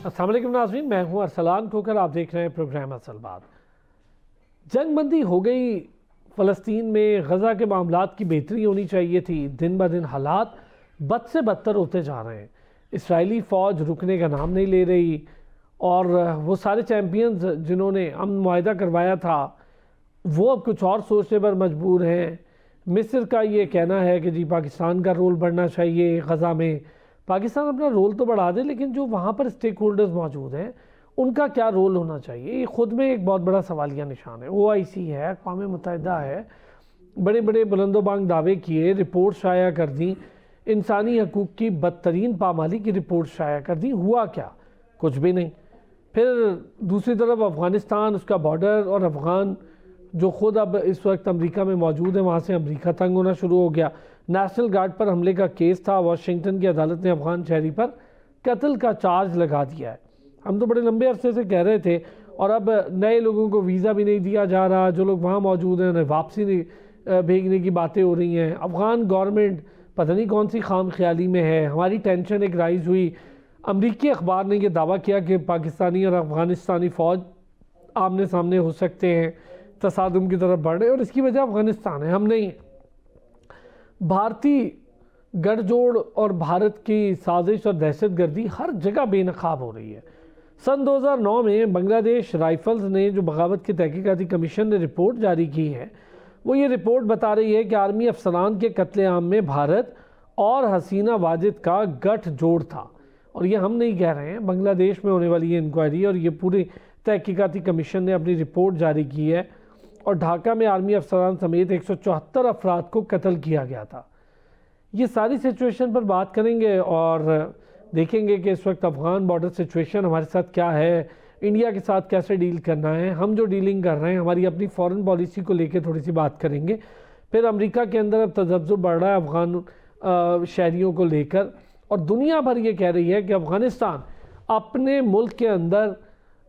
अस्सलाम वालेकुम नाज़रीन, मैं हूं अरसलान खोकर। आप देख रहे हैं प्रोग्राम असल बात। जंगबंदी हो गई फ़लस्तीन में, गज़ा के मामलात की बेहतरी होनी चाहिए थी। दिन ब दिन हालात बद से बदतर होते जा रहे हैं। इसराइली फ़ौज रुकने का नाम नहीं ले रही और वो सारे चैम्पियंस जिन्होंने अमन मुआहदा करवाया था वो अब कुछ और सोचने पर मजबूर हैं। मिस्र का ये कहना है कि जी पाकिस्तान का रोल बढ़ना चाहिए गज़ा में। पाकिस्तान अपना रोल तो बढ़ा दे, लेकिन जो वहाँ पर स्टेक होल्डर्स मौजूद हैं उनका क्या रोल होना चाहिए, ये ख़ुद में एक बहुत बड़ा सवालिया निशान है। OIC है, अक़वाम मुत्तहिदा है, बड़े बड़े बुलंदोबांग दावे किए, रिपोर्ट शाया कर दी, इंसानी हकूक़ की बदतरीन पामाली की रिपोर्ट शाया कर दी। हुआ क्या? कुछ भी नहीं। फिर दूसरी तरफ अफ़गानिस्तान, उसका बॉर्डर और अफ़गान जो ख़ुद अब इस वक्त अमेरिका में मौजूद है, वहाँ से अमेरिका तंग होना शुरू हो गया। नेशनल गार्ड पर हमले का केस था, वाशिंगटन की अदालत ने अफ़गान शहरी पर कत्ल का चार्ज लगा दिया है। हम तो बड़े लंबे अरसे से कह रहे थे, और अब नए लोगों को वीज़ा भी नहीं दिया जा रहा, जो लोग वहाँ मौजूद हैं उन्हें वापसी नहीं भेजने की बातें हो रही हैं। अफ़गान गवर्नमेंट पता नहीं कौन सी खाम ख्याली में है। हमारी टेंशन एक राइज़ हुई। अमरीकी अखबार ने यह दावा किया कि पाकिस्तानी और अफ़गानिस्तानी फ़ौज आमने सामने हो सकते हैं, तसादुम की तरफ बढ़ रहे, और इसकी वजह अफ़गानिस्तान है, हम नहीं हैं। भारतीय गठजोड़ और भारत की साजिश और दहशतगर्दी हर जगह बेनकाब हो रही है। सन 2009 में बांग्लादेश राइफल्स ने, जो बगावत की तहकीकाती कमीशन ने रिपोर्ट जारी की है, वो ये रिपोर्ट बता रही है कि आर्मी अफसरान के कत्लेआम में भारत और हसीना वाजिद का गठजोड़ था। और ये हम नहीं कह रहे हैं, बांग्लादेश में होने वाली ये इंक्वायरी और ये पूरी तहकीकाती कमीशन ने अपनी रिपोर्ट जारी की है। और ढाका में आर्मी अफसरान समेत 174 अफराद को कत्ल किया गया था। ये सारी सिचुएशन पर बात करेंगे और देखेंगे कि इस वक्त अफ़गान बॉर्डर सिचुएशन हमारे साथ क्या है, इंडिया के साथ कैसे डील करना है, हम जो डीलिंग कर रहे हैं, हमारी अपनी फ़ॉरेन पॉलिसी को लेकर थोड़ी सी बात करेंगे। फिर अमेरिका के अंदर अब तजब्जुब बढ़ रहा है अफ़गान शहरियों को लेकर, और दुनिया भर ये कह रही है कि अफ़गानिस्तान अपने मुल्क के अंदर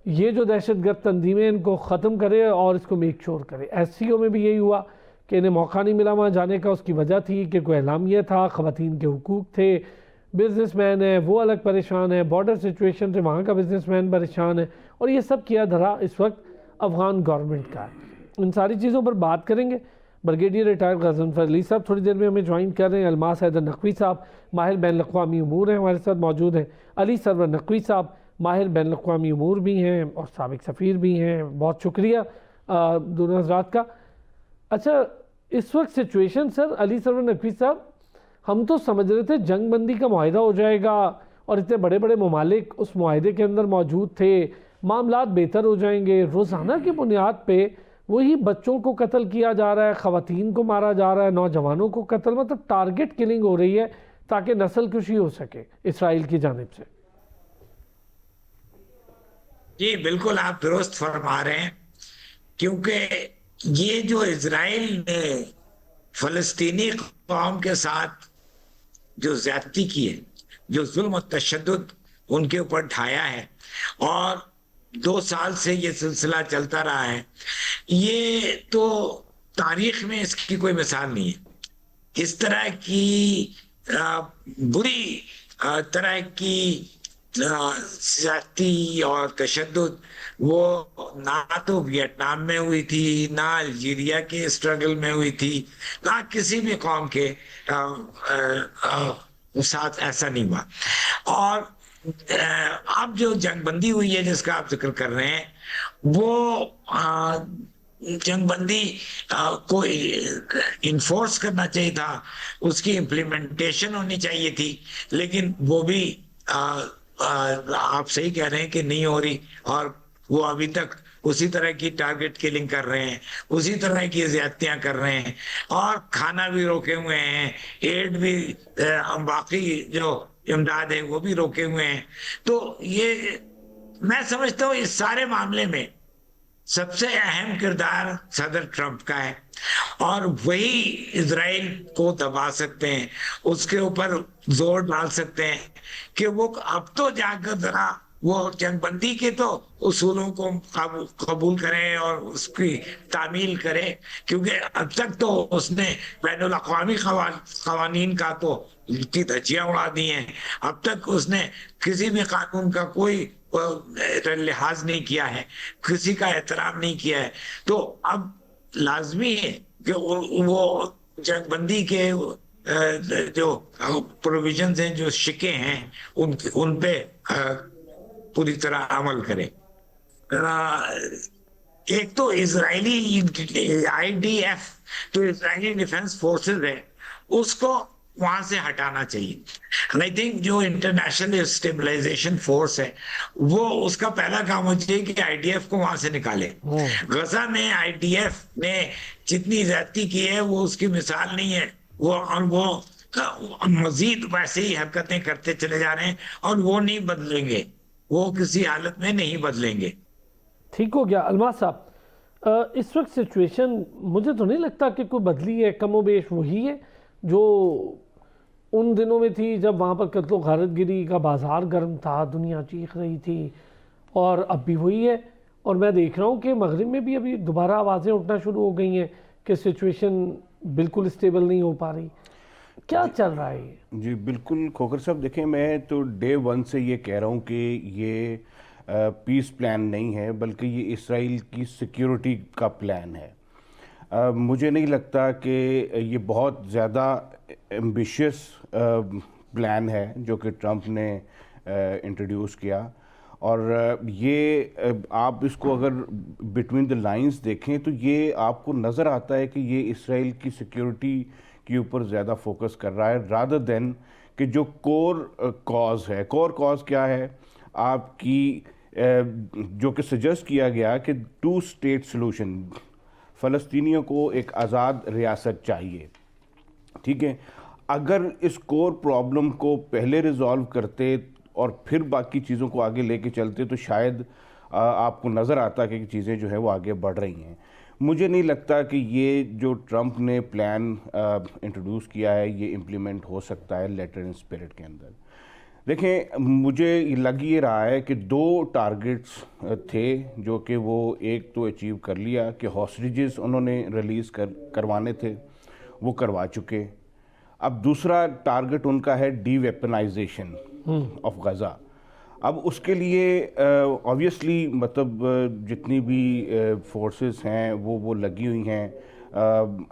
ये जो दहशतगर्द तंजीमें इनको ख़त्म करे और इसको मेक श्योर करे। SCO में भी यही हुआ कि इन्हें मौका नहीं मिला वहाँ जाने का। उसकी वजह थी कि कोई एलामिया था, ख़वातीन के हुकूक़ थे, बिजनेसमैन है वो अलग परेशान है, बॉर्डर सिचुएशन से वहाँ का बिजनेसमैन परेशान है, और ये सब किया धरा इस वक्त अफ़गान गवर्नमेंट का है। इन सारी चीज़ों पर बात करेंगे। ब्रिगेडियर रिटायर्ड गज़नफ़र अली साहब थोड़ी देर में हमें ज्वाइन कर रहे हैं। अलमास हैदर नकवी साहब माहिर बैन अक़वामी उमूर हैं, हमारे साथ मौजूद हैं। अली सरवर नकवी साहब माहिर बैन अक़वामी उमूर भी हैं और साबिक़ सफ़ीर भी हैं। बहुत शुक्रिया दोनों हज़रात का। अच्छा, इस वक्त सिचुएशन सर, अली सरवर नकवी साहब, हम तो समझ रहे थे जंगबंदी का मुआहदा हो जाएगा और इतने बड़े बड़े ममालिक उस मुआहदे के अंदर मौजूद थे, मामलात बेहतर हो जाएंगे। रोज़ाना की बुनियाद पे वही बच्चों को कत्ल किया जा रहा है, ख़वातीन को मारा जा रहा है, नौजवानों को कत्ल, मतलब टारगेट किलिंग हो रही है ताकि नस्ल कुशी हो सके इसराइल की जानिब से। जी बिल्कुल, आप दुरुस्त फरमा रहे हैं, क्योंकि ये जो इजराइल ने फलस्तीनी कौम के साथ जो ज्यादती की है, जो जुल्म और तशद्दुद उनके ऊपर ढाया है, और 2 साल से ये सिलसिला चलता रहा है, ये तो तारीख में इसकी कोई मिसाल नहीं है। इस तरह की बुरी तरह की ज्यादती और तशद्दुद वो ना तो वियतनाम में हुई थी, ना अल्जीरिया के स्ट्रगल में हुई थी, ना किसी भी कौम के साथ ऐसा नहीं हुआ। और अब जो जंगबंदी हुई है जिसका आप जिक्र कर रहे हैं, वो जंगबंदी को इन्फोर्स करना चाहिए था, उसकी इम्प्लीमेंटेशन होनी चाहिए थी, लेकिन वो भी आप सही कह रहे हैं कि नहीं हो रही, और वो अभी तक उसी तरह की टारगेट किलिंग कर रहे हैं, उसी तरह की ज्यादतियां कर रहे हैं, और खाना भी रोके हुए हैं, एड भी बाकी जो इमदाद है वो भी रोके हुए हैं। तो ये मैं समझता हूँ इस सारे मामले में सबसे अहम किरदार सदर ट्रंप का है, और वही इजराइल को दबा सकते हैं, उसके ऊपर जोर डाल सकते हैं कि वो अब तो जाकर जरा वो जंगबंदी के तो उसूलों को कबूल करें और उसकी तामील करें, क्योंकि अब तक तो उसने बैनुल अक़वामी कवानीन का तो की धज्जियां उड़ा दी हैं। अब तक उसने किसी भी कानून का कोई लिहाज नहीं किया है, किसी का एहतराम नहीं किया है, तो अब लाजमी है कि वो जंगबंदी के जो प्रोविजंस हैं, जो शिके हैं, उन पे पूरी तरह अमल करें। एक तो इजरायली आईडीएफ, जो इजरायली डिफेंस फोर्सेस है, उसको वहां से हटाना चाहिए। आई थिंक जो इंटरनेशनल स्टेबलाइजेशन फोर्स है, वो उसका पहला काम हो चाहिए कि आईडीएफ को वहां से निकाले। गजा में आईडीएफ ने जितनी ज्यादती की है वो उसकी मिसाल नहीं है। वो मजीद वैसे ही हरकतें करते चले जा रहे हैं और वो नहीं बदलेंगे, वो किसी हालत में नहीं बदलेंगे। ठीक हो गया अलमास साहब। इस वक्त सिचुएशन मुझे तो नहीं लगता कि कोई बदली है, कमोबेश वही है जो उन दिनों में थी जब वहाँ पर कत्लो गारतगिरी का बाज़ार गर्म था, दुनिया चीख रही थी, और अब भी वही है। और मैं देख रहा हूँ कि मगरिब में भी अभी दोबारा आवाज़ें उठना शुरू हो गई हैं कि सिचुएशन बिल्कुल स्टेबल नहीं हो पा रही। क्या चल रहा है ये? जी बिल्कुल खोखर साहब, देखें मैं तो डे वन से ये कह रहा हूँ कि ये पीस प्लान नहीं है, बल्कि ये इसराइल की सिक्योरिटी का प्लान है। मुझे नहीं लगता कि ये बहुत ज़्यादा एम्बिशियस प्लान है जो कि ट्रंप ने इंट्रोड्यूस किया। और ये आप इसको अगर बिटवीन द लाइंस देखें तो ये आपको नज़र आता है कि ये इसराइल की सिक्योरिटी के ऊपर ज़्यादा फोकस कर रहा है, रादर देन कि जो कोर कॉज है। कोर कॉज क्या है आपकी, जो कि सजेस्ट किया गया कि 2 स्टेट सोल्यूशन, फ़लस्तीनियों को एक आज़ाद रियासत चाहिए। ठीक है, अगर इस कोर प्रॉब्लम को पहले रिजॉल्व करते और फिर बाकी चीज़ों को आगे लेके चलते तो शायद आपको नज़र आता कि चीज़ें जो है वो आगे बढ़ रही हैं। मुझे नहीं लगता कि ये जो ट्रंप ने प्लान इंट्रोड्यूस किया है ये इम्प्लीमेंट हो सकता है लेटर इन स्पिरिट के अंदर। देखें, मुझे लग ये रहा है कि 2 टारगेट्स थे जो कि वो एक तो अचीव कर लिया कि हॉस्टेजेस उन्होंने रिलीज़ करवाने थे, वो करवा चुके। अब दूसरा टारगेट उनका है डीवेपनाइजेशन ऑफ गज़ा। अब उसके लिए ऑब्वियसली मतलब जितनी भी फोर्सेस हैं वो लगी हुई हैं।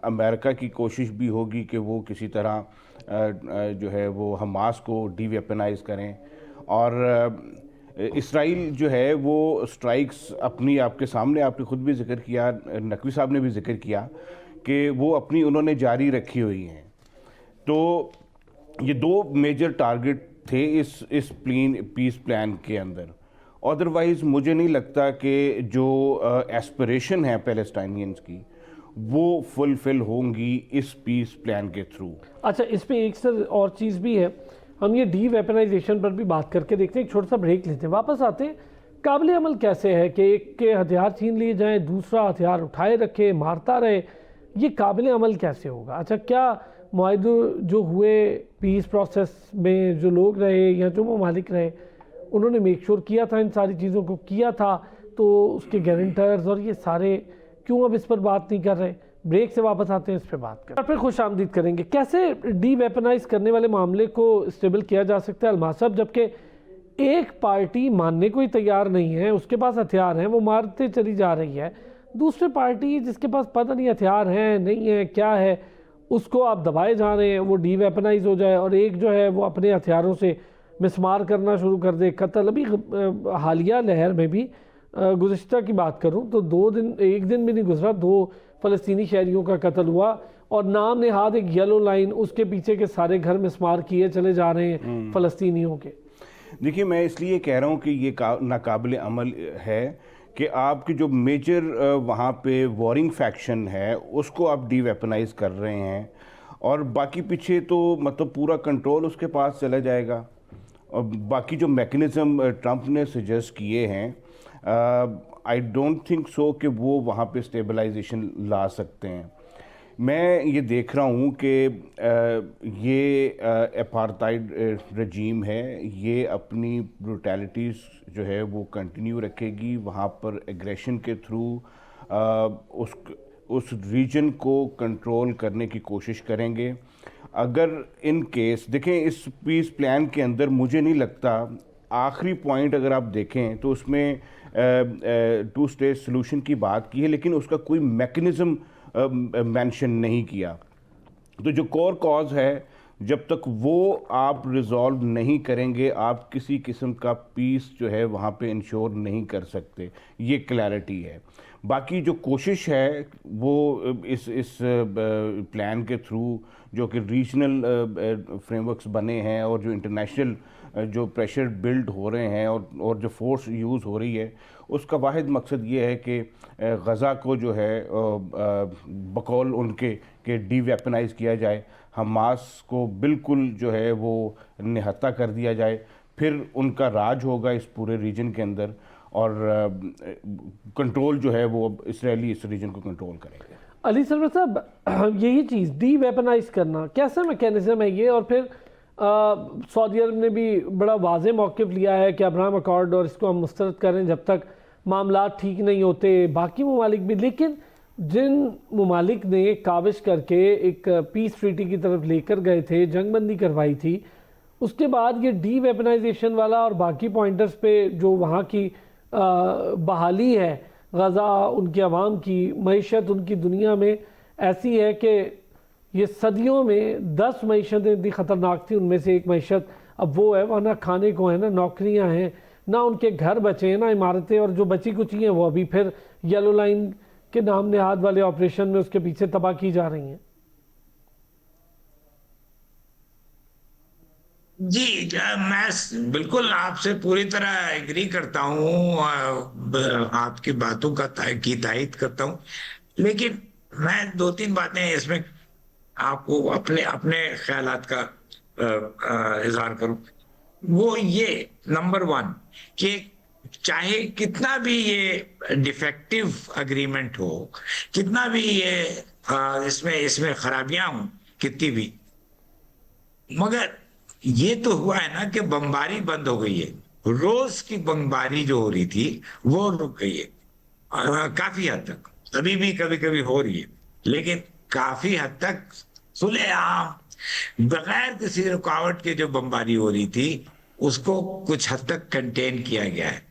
अमेरिका की कोशिश भी होगी कि वो किसी तरह जो है वो हमास को डीवेपनाइज करें, और इसराइल जो है वो स्ट्राइक्स अपनी, आपके सामने आपने खुद भी जिक्र किया, नकवी साहब ने भी जिक्र किया कि वो अपनी उन्होंने जारी रखी हुई हैं। तो ये 2 मेजर टारगेट थे इस पीस प्लान के अंदर। अदरवाइज़ मुझे नहीं लगता कि जो एस्पिरेशन है पैलेस्टाइनियंस की वो फुलफिल होंगी इस पीस प्लान के थ्रू। अच्छा, इस पे एक सर और चीज़ भी है, हम ये डी वेपनाइजेशन पर भी बात करके देखते हैं, एक छोटा सा ब्रेक लेते हैं, वापस आते हैं। काबिल अमल कैसे है कि एक के हथियार छीन लिए जाएँ, दूसरा हथियार उठाए रखे मारता रहे, ये काबिल अमल कैसे होगा? अच्छा, क्या मुआहदे जो हुए पीस प्रोसेस में, जो लोग रहे या जो ममालिक रहे, उन्होंने मेक श्योर किया था, इन सारी चीज़ों को किया था, तो उसके गारंटर्स और ये सारे क्यों अब इस पर बात नहीं कर रहे? ब्रेक से वापस आते हैं, इस पर बात करें और फिर खुश आमदीद करेंगे। कैसे डी वेपनाइज करने वाले मामले को स्टेबल किया जा सकता है अलमास साहब, जबकि एक पार्टी मानने को ही तैयार नहीं है, उसके पास हथियार हैं, वो मारते चली जा रही है, दूसरी पार्टी जिसके पास पता नहीं हथियार हैं नहीं है क्या है, उसको आप दबाए जा रहे हैं वो डी वेपनाइज हो जाए, और एक जो है वो अपने हथियारों से मिसमार करना शुरू कर दे, कत्ल। अभी हालिया लहर में भी गुज़िश्ता की बात करूं तो 2 दिन, 1 दिन भी नहीं गुजरा, 2 फ़लस्तीनी शहरियों का कत्ल हुआ, और नाम नेहाद एक येलो लाइन, उसके पीछे के सारे घर मिसमार किए चले जा रहे हैं फ़लस्तीनियों के। देखिए, मैं इसलिए कह रहा हूँ कि ये नाकाबिल अमल है कि आपकी जो मेजर वहाँ पे वॉरिंग फैक्शन है उसको आप डीवेपनाइज कर रहे हैं, और बाकी पीछे तो मतलब पूरा कंट्रोल उसके पास चला जाएगा। और बाकी जो मैकेनिज़्म ट्रंप ने सजेस्ट किए हैं, आई डोंट थिंक सो कि वो वहाँ पे स्टेबलाइजेशन ला सकते हैं। मैं ये देख रहा हूँ कि ये अपार्थाइड रजीम है, ये अपनी ब्रूटैलिटीज़ जो है वो कंटिन्यू रखेगी, वहाँ पर एग्रेशन के थ्रू उस रीजन को कंट्रोल करने की कोशिश करेंगे। अगर इन केस देखें, इस पीस प्लान के अंदर मुझे नहीं लगता आखिरी पॉइंट अगर आप देखें तो उसमें टू स्टेट सोल्यूशन की बात की है, लेकिन उसका कोई मैकेनिज्म मेंशन नहीं किया। तो जो कोर कॉज है, जब तक वो आप रिजॉल्व नहीं करेंगे, आप किसी किस्म का पीस जो है वहाँ पे इंश्योर नहीं कर सकते। ये क्लैरिटी है। बाकी जो कोशिश है वो इस प्लान के थ्रू, जो कि रीजनल फ्रेमवर्क्स बने हैं और जो इंटरनेशनल जो प्रेशर बिल्ड हो रहे हैं और जो फोर्स यूज़ हो रही है, उसका वाहिद मकसद ये है कि गज़ा को जो है बकौल उनके के डीवेपनाइज किया जाए, हमास को बिल्कुल जो है वो निहत्ता कर दिया जाए, फिर उनका राज होगा इस पूरे रीजन के अंदर, और कंट्रोल जो है वो इसराइली इस रीजन को कंट्रोल करेंगे। अली सरवर साहब, यही चीज़ डी वेपनाइज करना कैसा मैकेनिज्म है ये? और फिर सऊदी अरब ने भी बड़ा वाज़े मौक़िफ़ लिया है कि अब्राहम अकॉर्ड और इसको हम मुस्तरद करें जब तक मामला ठीक नहीं होते, बाकी ममालिक भी। लेकिन जिन ममालिक ने काविश करके एक पीस ट्रीटी की तरफ लेकर गए थे, जंगबंदी करवाई थी, उसके बाद ये डी वेपनाइजेशन वाला और बाकी पॉइंटर्स पे जो वहाँ की बहाली है गज़ा, उनकी आवाम की मईशत, उनकी दुनिया में ऐसी है कि ये सदियों में 10 मईशतें इतनी ख़तरनाक थी, उनमें से एक मईशत अब वो है वहाँ ना खाने को है, ना नौकरियाँ हैं, ना उनके घर बचे हैं, ना इमारतें, और जो बची कुची हैं वो अभी फिर येलो लाइन के नाम नेहाद वाले ऑपरेशन में उसके पीछे तबाह की जा रही हैं। जी, मैं बिल्कुल आपसे पूरी तरह एग्री करता हूँ, आपकी बातों की तायीद करता हूँ। लेकिन मैं दो तीन बातें इसमें आपको अपने अपने ख्यालात का इजहार करूं। वो ये, नंबर वन, कि चाहे कितना भी ये डिफेक्टिव अग्रीमेंट हो, कितना भी ये इसमें इसमें खराबियां हों कितनी भी, मगर ये तो हुआ है ना कि बमबारी बंद हो गई है। रोज की बमबारी जो हो रही थी वो रुक गई है काफी हद तक। अभी भी कभी कभी हो रही है, लेकिन काफी हद तक खुलेआम बगैर किसी रुकावट के जो बमबारी हो रही थी उसको कुछ हद तक कंटेन किया गया है।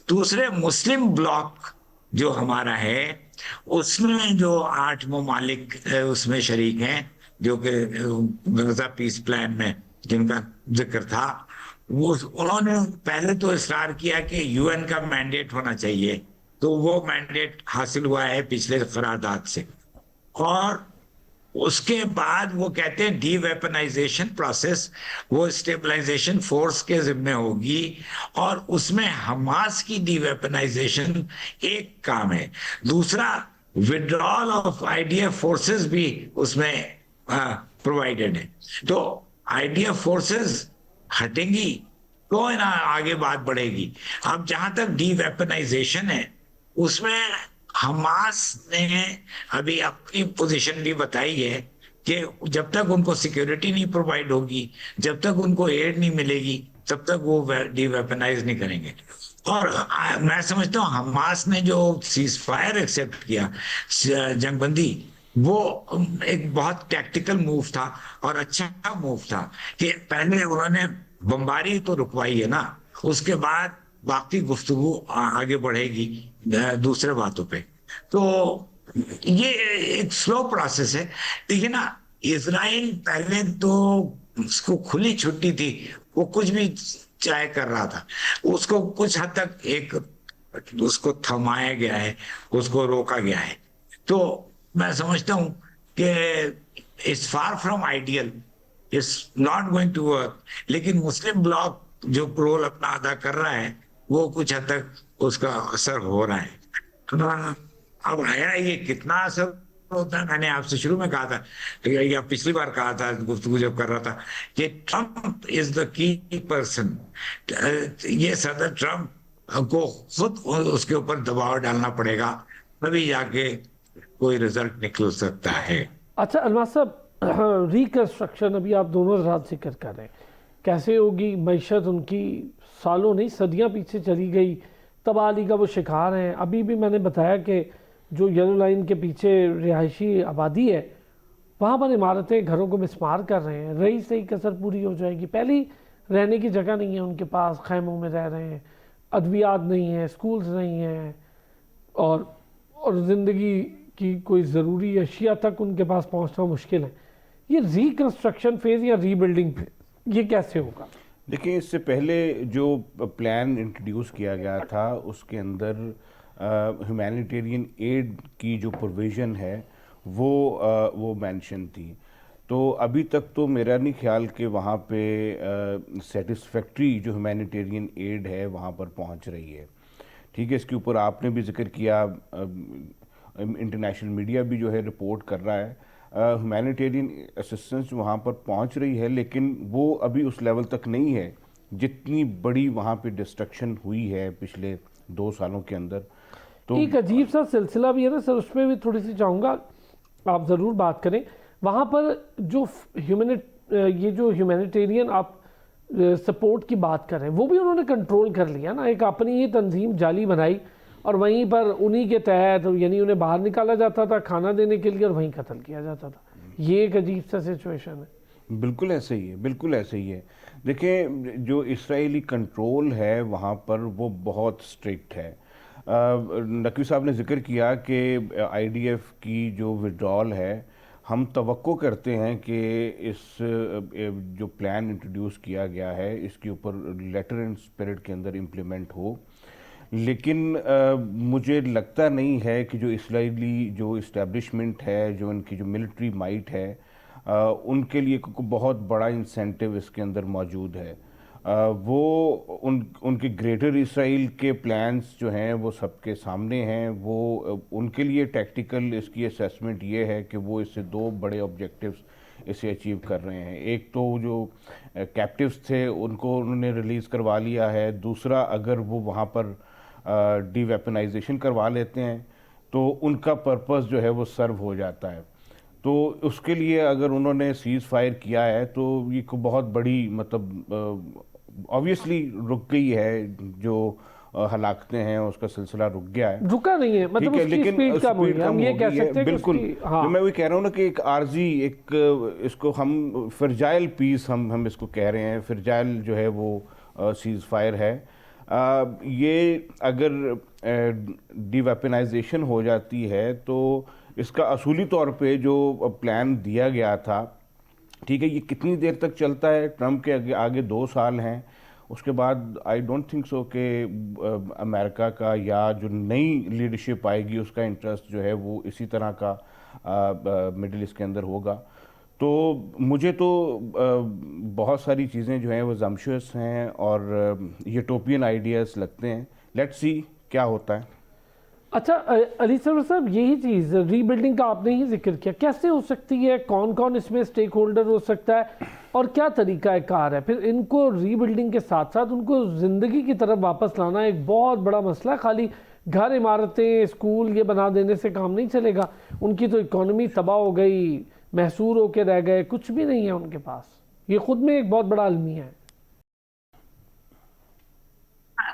दूसरे, मुस्लिम ब्लॉक जो हमारा है उसमें जो 8 ममालिक उसमें शरीक हैं, जो कि गजा पीस प्लान में जिनका जिक्र था, वो उन्होंने पहले तो इसरार किया कि यूएन का मैंडेट होना चाहिए, तो वो मैंडेट हासिल हुआ है पिछले करारदाद से। और उसके बाद वो कहते हैं डी वेपनाइजेशन प्रोसेस वो स्टेबलाइजेशन फोर्स के जिम्मे होगी, और उसमें हमास की डी वेपनाइजेशन एक काम है। दूसरा, विड्रॉल ऑफ आईडीएफ फोर्सेस भी उसमें प्रोवाइडेड है। तो आईडीएफ फोर्सेस हटेंगी तो ना आगे बात बढ़ेगी। अब जहां तक डी वेपनाइजेशन है, उसमें हमास ने अभी अपनी पोजीशन भी बताई है कि जब तक उनको सिक्योरिटी नहीं प्रोवाइड होगी, जब तक उनको एड नहीं मिलेगी, तब तक वो डी वेपनाइज नहीं करेंगे। और मैं समझता हूँ हमास ने जो सीज फायर एक्सेप्ट किया, जंगबंदी, वो एक बहुत टैक्टिकल मूव था और अच्छा मूव था कि पहले उन्होंने बमबारी तो रुकवाई है ना, उसके बाद बाकी गुफ्तगू आगे बढ़ेगी दूसरे बातों पे। तो ये एक स्लो प्रोसेस है। देखिए ना, इजराइल पहले तो उसको खुली छुट्टी थी, वो कुछ भी चाहे कर रहा था, उसको कुछ हद तक एक उसको थमाया गया है, उसको रोका गया है। तो मैं समझता हूं कि it's far from ideal, it's not going to work. लेकिन मुस्लिम ब्लॉक जो रोल अपना अदा कर रहा है, वो कुछ हद तक उसका असर हो रहा है। अब है ये कितना असर होता है, मैंने आपसे शुरू में कहा था, या पिछली बार कहा था गुफ्तगू जब कर रहा था, कि Trump is the key person. ये सदर ट्रम्प को खुद उसके ऊपर दबाव डालना पड़ेगा, तभी जाके कोई रिजल्ट निकल सकता है। अच्छा अलमास साहब, रिकंस्ट्रक्शन अभी आप दोनों रात जिक्र कर रहे हैं, कैसे होगी? मईशत उनकी सालों नहीं सदियां पीछे चली गई, तबाही का वो शिकार हैं। अभी भी मैंने बताया कि जो येलो लाइन के पीछे रिहायशी आबादी है, वहाँ पर इमारतें घरों को मिसमार कर रहे हैं। रही से ही कसर पूरी हो जाएगी। पहली रहने की जगह नहीं है उनके पास, खैमों में रह रहे हैं, अद्वियात नहीं है, स्कूल्स नहीं हैं, और ज़िंदगी की कोई ज़रूरी अशिया तक उनके पास पहुंचना मुश्किल है। ये रिकंस्ट्रक्शन फेज़ या रीबिल्डिंग फेज़ ये कैसे होगा? देखिए, इससे पहले जो प्लान इंट्रोड्यूस किया गया था उसके अंदर ह्यूमैनिटेरियन एड की जो प्रोविज़न है वो मेंशन थी। तो अभी तक तो मेरा नहीं ख्याल कि वहाँ पे सेटिस्फैक्ट्री जो ह्यूमैनिटेरियन एड है वहाँ पर पहुँच रही है। ठीक है, इसके ऊपर आपने भी जिक्र किया, इंटरनेशनल मीडिया भी जो है रिपोर्ट कर रहा है, ह्यूमैनिटेरियन असिस्टेंस वहाँ पर पहुँच रही है, लेकिन वो अभी उस लेवल तक नहीं है जितनी बड़ी वहाँ पे डिस्ट्रक्शन हुई है पिछले 2 सालों के अंदर। तो एक अजीब सा सिलसिला भी है ना सर, उसमें भी थोड़ी सी चाहूँगा आप ज़रूर बात करें। वहाँ पर जो ये जो ह्यूमैनिटेरियन आप सपोर्ट की बात कर रहे हैं वो भी उन्होंने कंट्रोल कर लिया ना, एक अपनी ही तंजीम जाली बनाई और वहीं पर उन्हीं के तहत यानी उन्हें बाहर निकाला जाता था खाना देने के लिए और वहीं कत्ल किया जाता था। ये एक अजीब सा सिचुएशन है। बिल्कुल ऐसे ही है, बिल्कुल ऐसे ही है। देखिए, जो इसराइली कंट्रोल है वहाँ पर वो बहुत स्ट्रिक्ट है। नकवी साहब ने जिक्र किया कि आईडीएफ की जो विड्रॉल है, हम तवक्को करते हैं कि इस जो प्लान इंट्रोड्यूस किया गया है इसके ऊपर लेटर एंड स्पिरिट के अंदर इम्प्लीमेंट हो, लेकिन मुझे लगता नहीं है कि जो इसराइली जो इस्टेब्लिशमेंट है, जो इनकी जो मिलिट्री माइट है, उनके लिए बहुत बड़ा इंसेंटिव इसके अंदर मौजूद है। वो उनके ग्रेटर इसराइल के प्लान्स जो हैं वो सबके सामने हैं। वो उनके लिए टैक्टिकल इसकी असेसमेंट ये है कि वो इससे 2 बड़े ऑब्जेक्टिव्स इसे अचीव कर रहे हैं। एक तो जो कैप्टिव्स थे उनको उन्होंने रिलीज़ करवा लिया है, दूसरा अगर वो वहाँ पर डीवेपनाइजेशन करवा लेते हैं तो उनका पर्पस जो है वो सर्व हो जाता है। तो उसके लिए अगर उन्होंने सीज़ फायर किया है तो ये को बहुत बड़ी मतलब ऑब्वियसली रुक गई है, जो हलाकतें हैं उसका सिलसिला रुक गया है, रुका नहीं है, मतलब उसकी स्पीड कम हुई है, हम ये कह सकते हैं। बिल्कुल, हाँ। मैं वही कह रहा हूँ ना कि एक आर्जी, एक इसको हम फ्रजाइल पीस हम इसको कह रहे हैं, फ्रजाइल जो है वो सीज़ फायर है। ये अगर डीवेपनाइजेशन हो जाती है तो इसका असूली तौर पे जो प्लान दिया गया था, ठीक है, ये कितनी देर तक चलता है? ट्रम्प के आगे 2 साल हैं, उसके बाद आई डोंट थिंक सो कि अमेरिका का या जो नई लीडरशिप आएगी उसका इंटरेस्ट जो है वो इसी तरह का मिडिल ईस्ट के अंदर होगा। तो मुझे तो बहुत सारी चीज़ें जो हैं वो जम्शुअस हैं और यूटोपियन आइडियाज़ लगते हैं। लेट्स सी क्या होता है। अच्छा अली सरवर साहब, यही चीज़ रीबिल्डिंग का आपने ही जिक्र किया, कैसे हो सकती है, कौन कौन इसमें स्टेक होल्डर हो सकता है और क्या तरीका कार है? फिर इनको रीबिल्डिंग के साथ साथ उनको ज़िंदगी की तरफ वापस लाना एक बहुत बड़ा मसला है। खाली घर, इमारतें, स्कूल ये बना देने से काम नहीं चलेगा। उनकी तो इकॉनमी तबाह हो गई, महसूर होके रह गए, कुछ भी नहीं है उनके पास। ये खुद में एक बहुत बड़ा अलमिया है।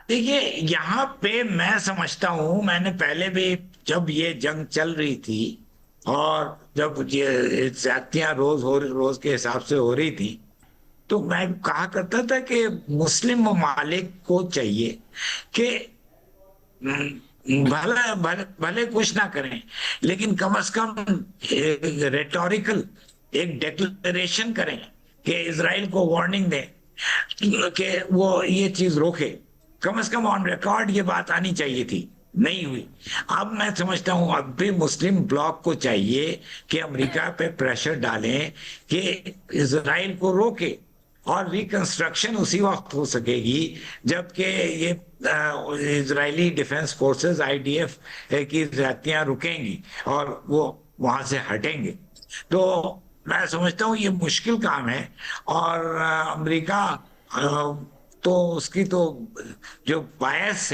देखिए, यहाँ पे मैं समझता हूं, मैंने पहले भी जब ये जंग चल रही थी और जब ये ज्यादतियां रोज के हिसाब से हो रही थी, तो मैं कहा करता था कि मुस्लिम ममालिक को चाहिए कि भले भले भले कुछ ना करें, लेकिन कम से कम रेटोरिकल एक डिक्लेरेशन करें कि इजराइल को वार्निंग दें कि वो ये चीज रोके। कम से कम ऑन रिकॉर्ड ये बात आनी चाहिए थी, नहीं हुई। अब मैं समझता हूं अब भी मुस्लिम ब्लॉक को चाहिए कि अमेरिका पे प्रेशर डालें कि इजराइल को रोके, और रिकंस्ट्रक्शन उसी वक्त हो सकेगी जबकि ये इजरायली डिफेंस फोर्सेस आईडीएफ की ज्यादतियां रुकेंगी और वो वहां से हटेंगे। तो मैं समझता हूँ ये मुश्किल काम है, और अमेरिका तो उसकी तो जो बायस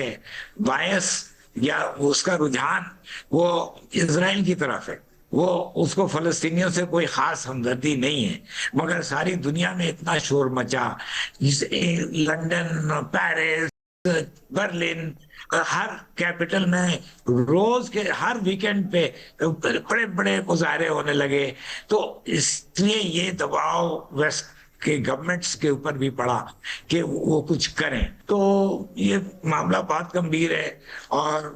या उसका रुझान वो इजराइल की तरफ है। वो उसको फलस्तीनियों से कोई खास हमदर्दी नहीं है, मगर सारी दुनिया में इतना शोर मचा, लंदन, पेरिस, बर्लिन, हर कैपिटल में रोज के हर वीकेंड पे बड़े बड़े मुजाहरे होने लगे। तो इसलिए ये दबाव वेस्ट के गवर्नमेंट्स के ऊपर भी पड़ा कि वो कुछ करें। तो ये मामला बहुत गंभीर है और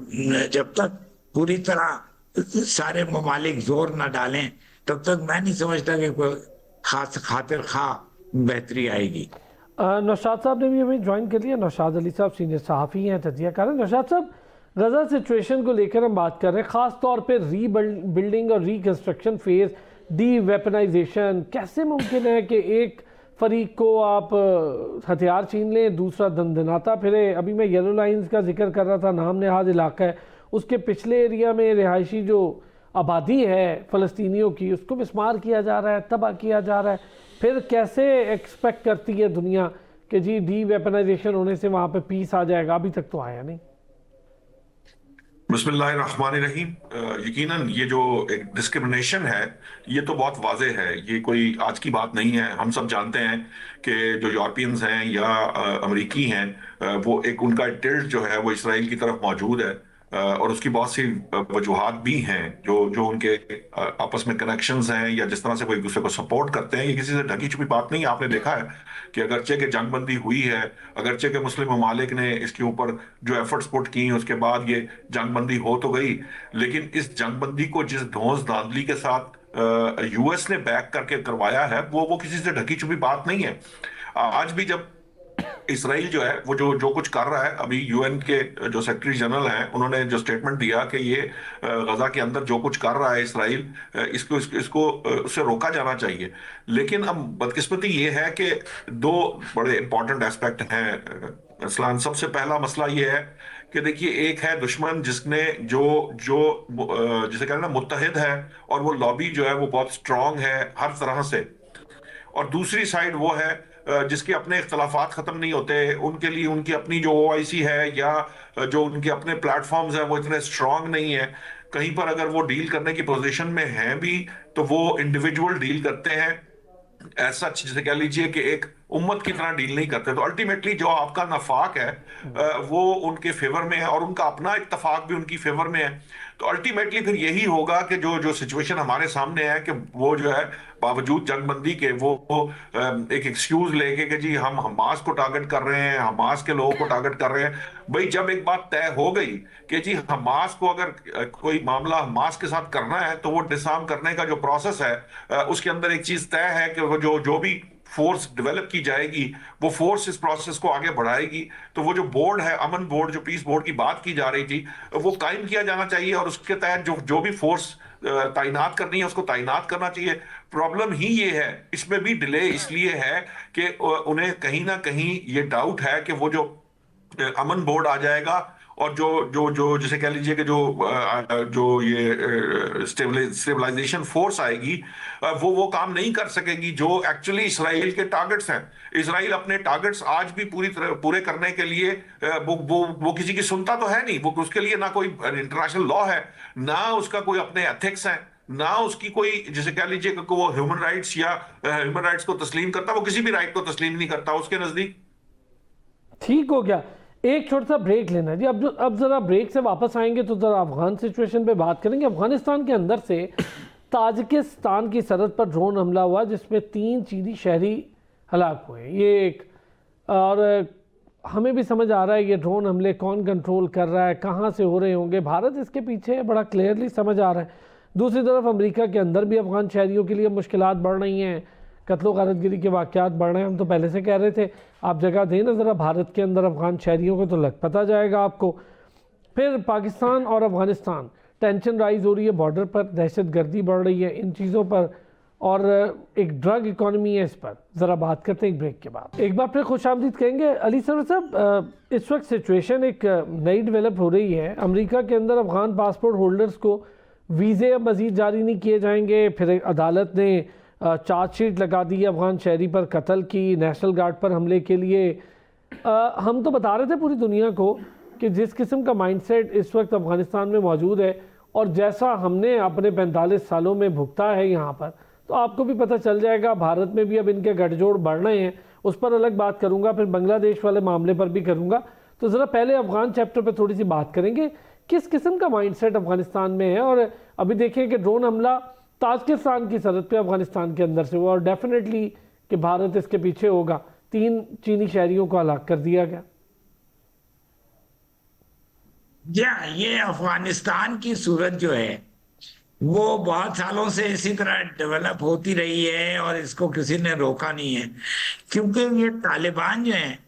जब तक पूरी तरह सारे ममालिक जोर न डालें तब तक मैं नहीं समझता कि कोई खास खातिर खा बेहतरी आएगी। नौशाद साहब ने भी हमें ज्वाइन कर लिया। नौशाद अली साहब सीनियर सहाफ़ी हैं, तजियाकार हैं। नौशाद साहब, गज़ा सिचुएशन को लेकर हम बात कर रहे हैं, ख़ास तौर पे रीबिल्डिंग और रिकन्स्ट्रक्शन फेज़, डी वेपनाइजेशन। कैसे मुमकिन है कि एक फरीक को आप हथियार छीन लें, दूसरा दंदनाता फिरे? अभी मैं येलो लाइन्स का जिक्र कर रहा था, नाम नहाज इलाका है, उसके पिछले एरिया में रिहायशी जो आबादी है फ़लस्तीनियों की, उसको मिस्मार किया जा रहा है, तबाह किया जा रहा है। फिर कैसे एक्सपेक्ट करती है दुनिया कि जी डी वेपनाइजेशन होने से वहाँ पे पीस आ जाएगा? अभी तक तो आया नहीं। बिस्मिल्लाहिर्रहमानिर्रहीम। यकीनन ये जो एक डिस्क्रिमिनेशन है ये तो बहुत वाजे है, ये कोई आज की बात नहीं है। हम सब जानते हैं कि जो यूरोपियंस हैं या अमरीकी हैं, वो एक उनका टिल्ट जो है वो इसराइल की तरफ मौजूद है, और उसकी बहुत सी वजूहात भी हैं जो जो उनके आपस में कनेक्शंस हैं या जिस तरह से वो एक दूसरे को सपोर्ट करते हैं। ये किसी से ढकी छुपी बात नहीं है। आपने देखा है कि अगरचे के जंगबंदी हुई है, अगरचे के मुस्लिम ममालिक ने इसके ऊपर जो एफर्ट्स पुट की, उसके बाद ये जंगबंदी हो तो गई, लेकिन इस जंगबंदी को जिस धौंस धांधली के साथ यूएस ने बैक करके करवाया है वो किसी से ढकी छुपी बात नहीं है। आज भी जब इसराइल जो है वो जो जो कुछ कर रहा है, अभी यूएन के जो सेक्रेटरी जनरल हैं उन्होंने जो स्टेटमेंट दिया कि ये गजा के अंदर जो कुछ कर रहा है इसराइल, इसको उससे रोका जाना चाहिए। लेकिन अब बदकिस्मती ये है कि दो बड़े इंपॉर्टेंट एस्पेक्ट हैं असलान। सबसे पहला मसला ये है कि देखिए, एक है दुश्मन जिसने जो जो जिसे कहते हैं ना मुत्तहिद है, और वो लॉबी जो है वो बहुत स्ट्रांग है हर तरह से, और दूसरी साइड वो है जिसके अपने इख्तलाफात खत्म नहीं होते, उनके लिए उनकी अपनी जो ओआईसी है या जो उनके अपने प्लेटफॉर्म्स हैं वो इतने स्ट्रांग नहीं है। कहीं पर अगर वो डील करने की पोजीशन में हैं भी तो वो इंडिविजुअल डील करते हैं, ऐसा जिसे कह लीजिए कि एक उम्मत की तरह डील नहीं करते। तो अल्टीमेटली जो आपका नफाक है वो उनके फेवर में है और उनका अपना इत्तफाक भी उनकी फेवर में है। तो अल्टीमेटली फिर यही होगा कि जो जो सिचुएशन हमारे सामने है कि वो जो है बावजूद जंगबंदी के वो एक एक्सक्यूज लेके कि जी हम हमास को टारगेट कर रहे हैं, हमास के लोगों को टारगेट कर रहे हैं। भाई जब एक बात तय हो गई कि जी हमास को अगर कोई मामला हमास के साथ करना है तो वो डिसआर्म करने का जो प्रोसेस है उसके अंदर एक चीज तय है कि वो जो भी फोर्स डेवलप की जाएगी वो फोर्स इस प्रोसेस को आगे बढ़ाएगी। तो वो जो बोर्ड है, अमन बोर्ड, जो पीस बोर्ड की बात की जा रही थी, वो कायम किया जाना चाहिए और उसके तहत जो भी फोर्स तैनात करनी है उसको तैनात करना चाहिए। प्रॉब्लम ही ये है, इसमें भी डिले इसलिए है कि उन्हें कहीं ना कहीं ये डाउट है कि वो जो अमन बोर्ड आ जाएगा और जो जो जो जिसे कह लीजिए कि जो ये स्टेबलाइजेशन फोर्स आएगी वो काम नहीं कर सकेगी जो एक्चुअली इसराइल के टारगेट्स हैं। इसराइल अपने टारगेट्स आज भी पूरे करने के लिए वो किसी की सुनता तो है नहीं। वो उसके लिए ना कोई इंटरनेशनल लॉ है, ना उसका कोई अपने एथिक्स है, ना उसकी कोई जिसे कह लीजिए कि वो ह्यूमन राइट्स या ह्यूमन राइट्स को तस्लीम करता। वो किसी भी राइट को तस्लीम नहीं करता उसके नजदीक। ठीक हो गया, एक छोटा सा ब्रेक लेना जी। अब ज़रा ब्रेक से वापस आएंगे तो ज़रा अफगान सिचुएशन पे बात करेंगे। अफगानिस्तान के अंदर से ताजिकिस्तान की सरहद पर ड्रोन हमला हुआ जिसमें 3 चीनी शहरी हलाक हुए। ये एक, और हमें भी समझ आ रहा है ये ड्रोन हमले कौन कंट्रोल कर रहा है, कहाँ से हो रहे होंगे, भारत इसके पीछे बड़ा क्लियरली समझ आ रहा है। दूसरी तरफ अमेरिका के अंदर भी अफगान शहरियों के लिए मुश्किलात बढ़ रही हैं, कत्लो गारतगिरी के वाक़यात बढ़ रहे हैं। हम तो पहले से कह रहे थे आप जगह दें ना ज़रा भारत के अंदर अफ़गान शहरियों को, तो लग पता जाएगा आपको। फिर पाकिस्तान और अफ़गानिस्तान, टेंशन राइज हो रही है बॉर्डर पर, दहशत गर्दी बढ़ रही है, इन चीज़ों पर, और एक ड्रग इकॉनमी है, इस पर ज़रा बात करते हैं एक ब्रेक के बाद। एक बार फिर खुश आमदीद कहेंगे। अली सर साहब, इस वक्त सिचुएशन एक नई डेवलप हो रही है। अमेरिका के अंदर अफ़गान पासपोर्ट होल्डर्स को वीज़े अब मज़ीद जारी नहीं किए जाएंगे। फिर अदालत ने चार्जशीट लगा दी अफ़गान शहरी पर कत्ल की, नेशनल गार्ड पर हमले के लिए। हम तो बता रहे थे पूरी दुनिया को कि जिस किस्म का माइंडसेट इस वक्त अफ़गानिस्तान में मौजूद है और जैसा हमने अपने 45 सालों में भुगता है यहाँ पर, तो आपको भी पता चल जाएगा भारत में भी अब इनके गठजोड़ बढ़ रहे हैं। उस पर अलग बात करूँगा, फिर बांग्लादेश वाले मामले पर भी करूँगा। तो ज़रा पहले अफ़गान चैप्टर पर थोड़ी सी बात करेंगे, किस किस्म का माइंडसेट अफ़गानिस्तान में है। और अभी देखें कि ड्रोन हमला ताजिकिस्तान की सरहद पे अफ़गानिस्तान के अंदर से हुआ और डेफिनेटली कि भारत इसके पीछे होगा, 3 चीनी शहरियों को हलाक कर दिया गया। ये अफगानिस्तान की सूरत जो है वो बहुत सालों से इसी तरह डेवलप होती रही है और इसको किसी ने रोका नहीं है, क्योंकि ये तालिबान जो है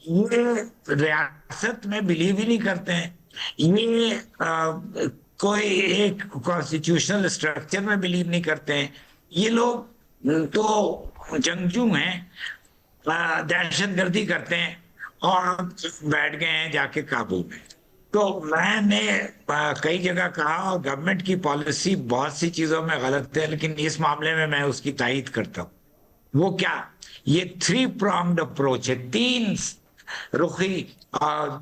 ये रियासत में बिलीव ही नहीं करते हैं। ये कोई एक कॉन्स्टिट्यूशनल स्ट्रक्चर में बिलीव नहीं करते हैं। ये लोग तो जंगजू हैं, दहशतगर्दी करते हैं और बैठ गए हैं जाके काबुल में। तो मैंने कई जगह कहा और गवर्नमेंट की पॉलिसी बहुत सी चीजों में गलत है, लेकिन इस मामले में मैं उसकी तायीद करता हूँ। वो क्या, ये 3 pronged अप्रोच है, 3 रुखी और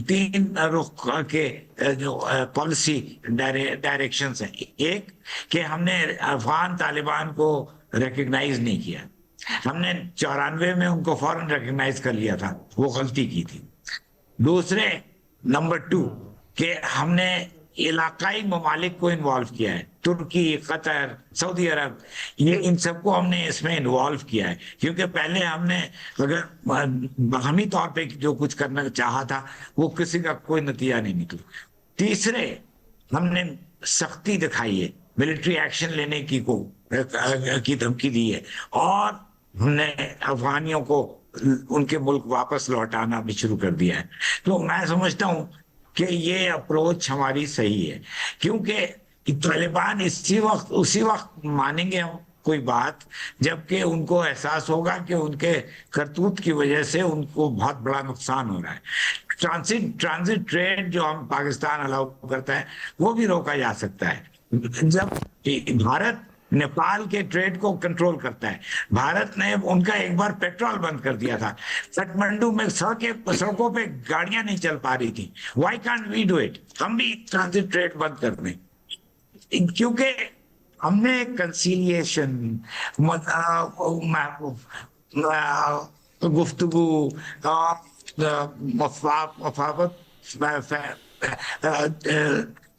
3 रुख के जो पॉलिसी डायरेक्शन हैं। एक कि हमने अफगान तालिबान को रिकग्नाइज नहीं किया, हमने 94 में उनको फौरन रिकग्नाइज कर लिया था, वो गलती की थी। दूसरे नंबर 2 कि हमने इलाकाई ममालिक को इन्वॉल्व किया है, तुर्की, कतर, सऊदी अरब, ये इन सबको हमने इसमें इन्वॉल्व किया है, क्योंकि पहले हमने अगर बाहमी तौर पे जो कुछ करना चाहा था वो किसी का कोई नतीजा नहीं निकला। तीसरे, हमने सख्ती दिखाई है, मिलिट्री एक्शन लेने की धमकी दी है और हमने अफगानियों को उनके मुल्क वापस लौटाना भी शुरू कर दिया है। तो मैं समझता हूं कि ये अप्रोच हमारी सही है, क्योंकि तालिबान उसी वक्त मानेंगे कोई बात जबकि उनको एहसास होगा कि उनके करतूत की वजह से उनको बहुत बड़ा नुकसान हो रहा है। ट्रांजिट ट्रेड जो हम पाकिस्तान अलाउ करता है वो भी रोका जा सकता है। जब भारत नेपाल के ट्रेड को कंट्रोल करता है, भारत ने उनका एक बार पेट्रोल बंद कर दिया था, काठमांडू में सड़कों पे गाड़ियां नहीं चल पा रही थी। Why can't we do it? हम भी ट्रांजिट ट्रेड बंद कर दें, क्योंकि हमने कंसीलिएशन, गुफ्तगू, मफावत,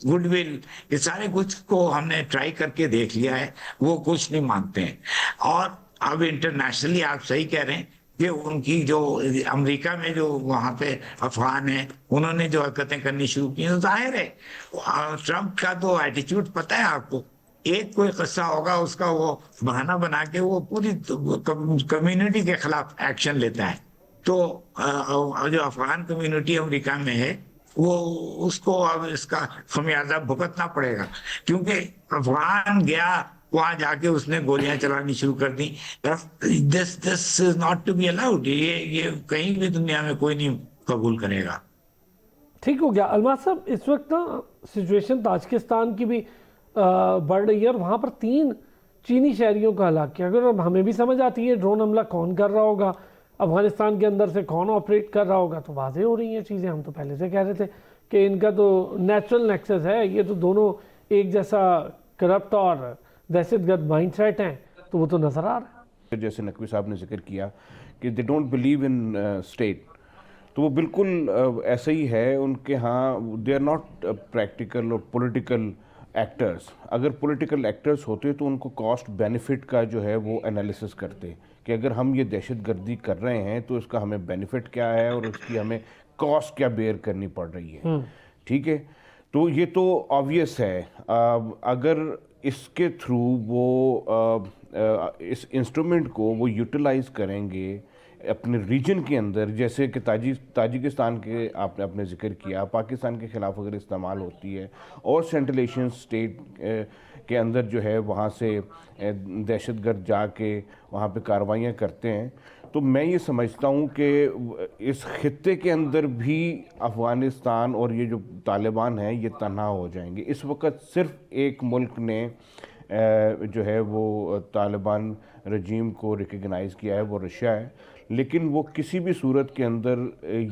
गुडविल, ये सारे कुछ को हमने ट्राई करके देख लिया है, वो कुछ नहीं मानते हैं। और अब इंटरनेशनली आप सही कह रहे हैं कि उनकी जो अमेरिका में जो वहां पे अफगान है उन्होंने जो हरकतें करनी शुरू की, तो जाहिर है ट्रम्प का तो एटीट्यूड पता है आपको, एक कोई किस्सा होगा उसका वो बहाना बना के वो पूरी कम्युनिटी के खिलाफ एक्शन लेता है। तो जो अफगान कम्युनिटी अमेरिका में है वो उसको अब इसका खमियाजा भुगतना पड़ेगा, क्योंकि अफगान गया वहां जाके उसने गोलियां चलानी शुरू कर दी। This is not to be allowed, ये कहीं भी दुनिया में कोई नहीं कबूल करेगा। ठीक हो गया अलमास साहब, इस वक्त ना सिचुएशन ताजिकिस्तान की भी बढ़ रही है और वहाँ पर 3 चीनी शहरियों का हलाक किया। अगर हमें भी समझ आती है ड्रोन हमला कौन कर रहा होगा, अफगानिस्तान के अंदर से कौन ऑपरेट कर रहा होगा, तो वाज़ेह हो रही हैं चीज़ें। हम तो पहले से कह रहे थे कि इनका तो नेचुरल नेक्सस है, ये तो दोनों एक जैसा करप्ट और दहशतगर्द माइंडसेट हैं, तो वो तो नज़र आ रहा है। जैसे नकवी साहब ने जिक्र किया कि they don't believe in state, तो वो बिल्कुल ऐसा ही है। उनके यहाँ दे आर नॉट प्रैक्टिकल और पॉलिटिकल एक्टर्स। अगर पॉलिटिकल एक्टर्स होते तो उनको कॉस्ट बेनिफिट का जो है वो एनालिसिस करते कि अगर हम ये दहशतगर्दी कर रहे हैं तो इसका हमें बेनिफिट क्या है और उसकी हमें कॉस्ट क्या बेयर करनी पड़ रही है। ठीक है, तो ये तो ऑब्वियस है। अगर इसके थ्रू वो इस इंस्ट्रूमेंट को वो यूटिलाइज करेंगे अपने रीजन के अंदर, जैसे कि ताजिकिस्तान के आपने जिक्र किया, पाकिस्तान के ख़िलाफ़ अगर इस्तेमाल होती है और सेंट्रल एशियन स्टेट के अंदर जो है वहाँ से दहशतगर्द जाके वहाँ पे कार्रवाइयाँ करते हैं, तो मैं ये समझता हूँ कि इस खित्ते के अंदर भी अफ़गानिस्तान और ये जो तालिबान हैं ये तन्हा हो जाएंगे। इस वक्त सिर्फ एक मुल्क ने जो है वो तालिबान रजीम को रिकग्नाइज़ किया है, वो रशिया है, लेकिन वो किसी भी सूरत के अंदर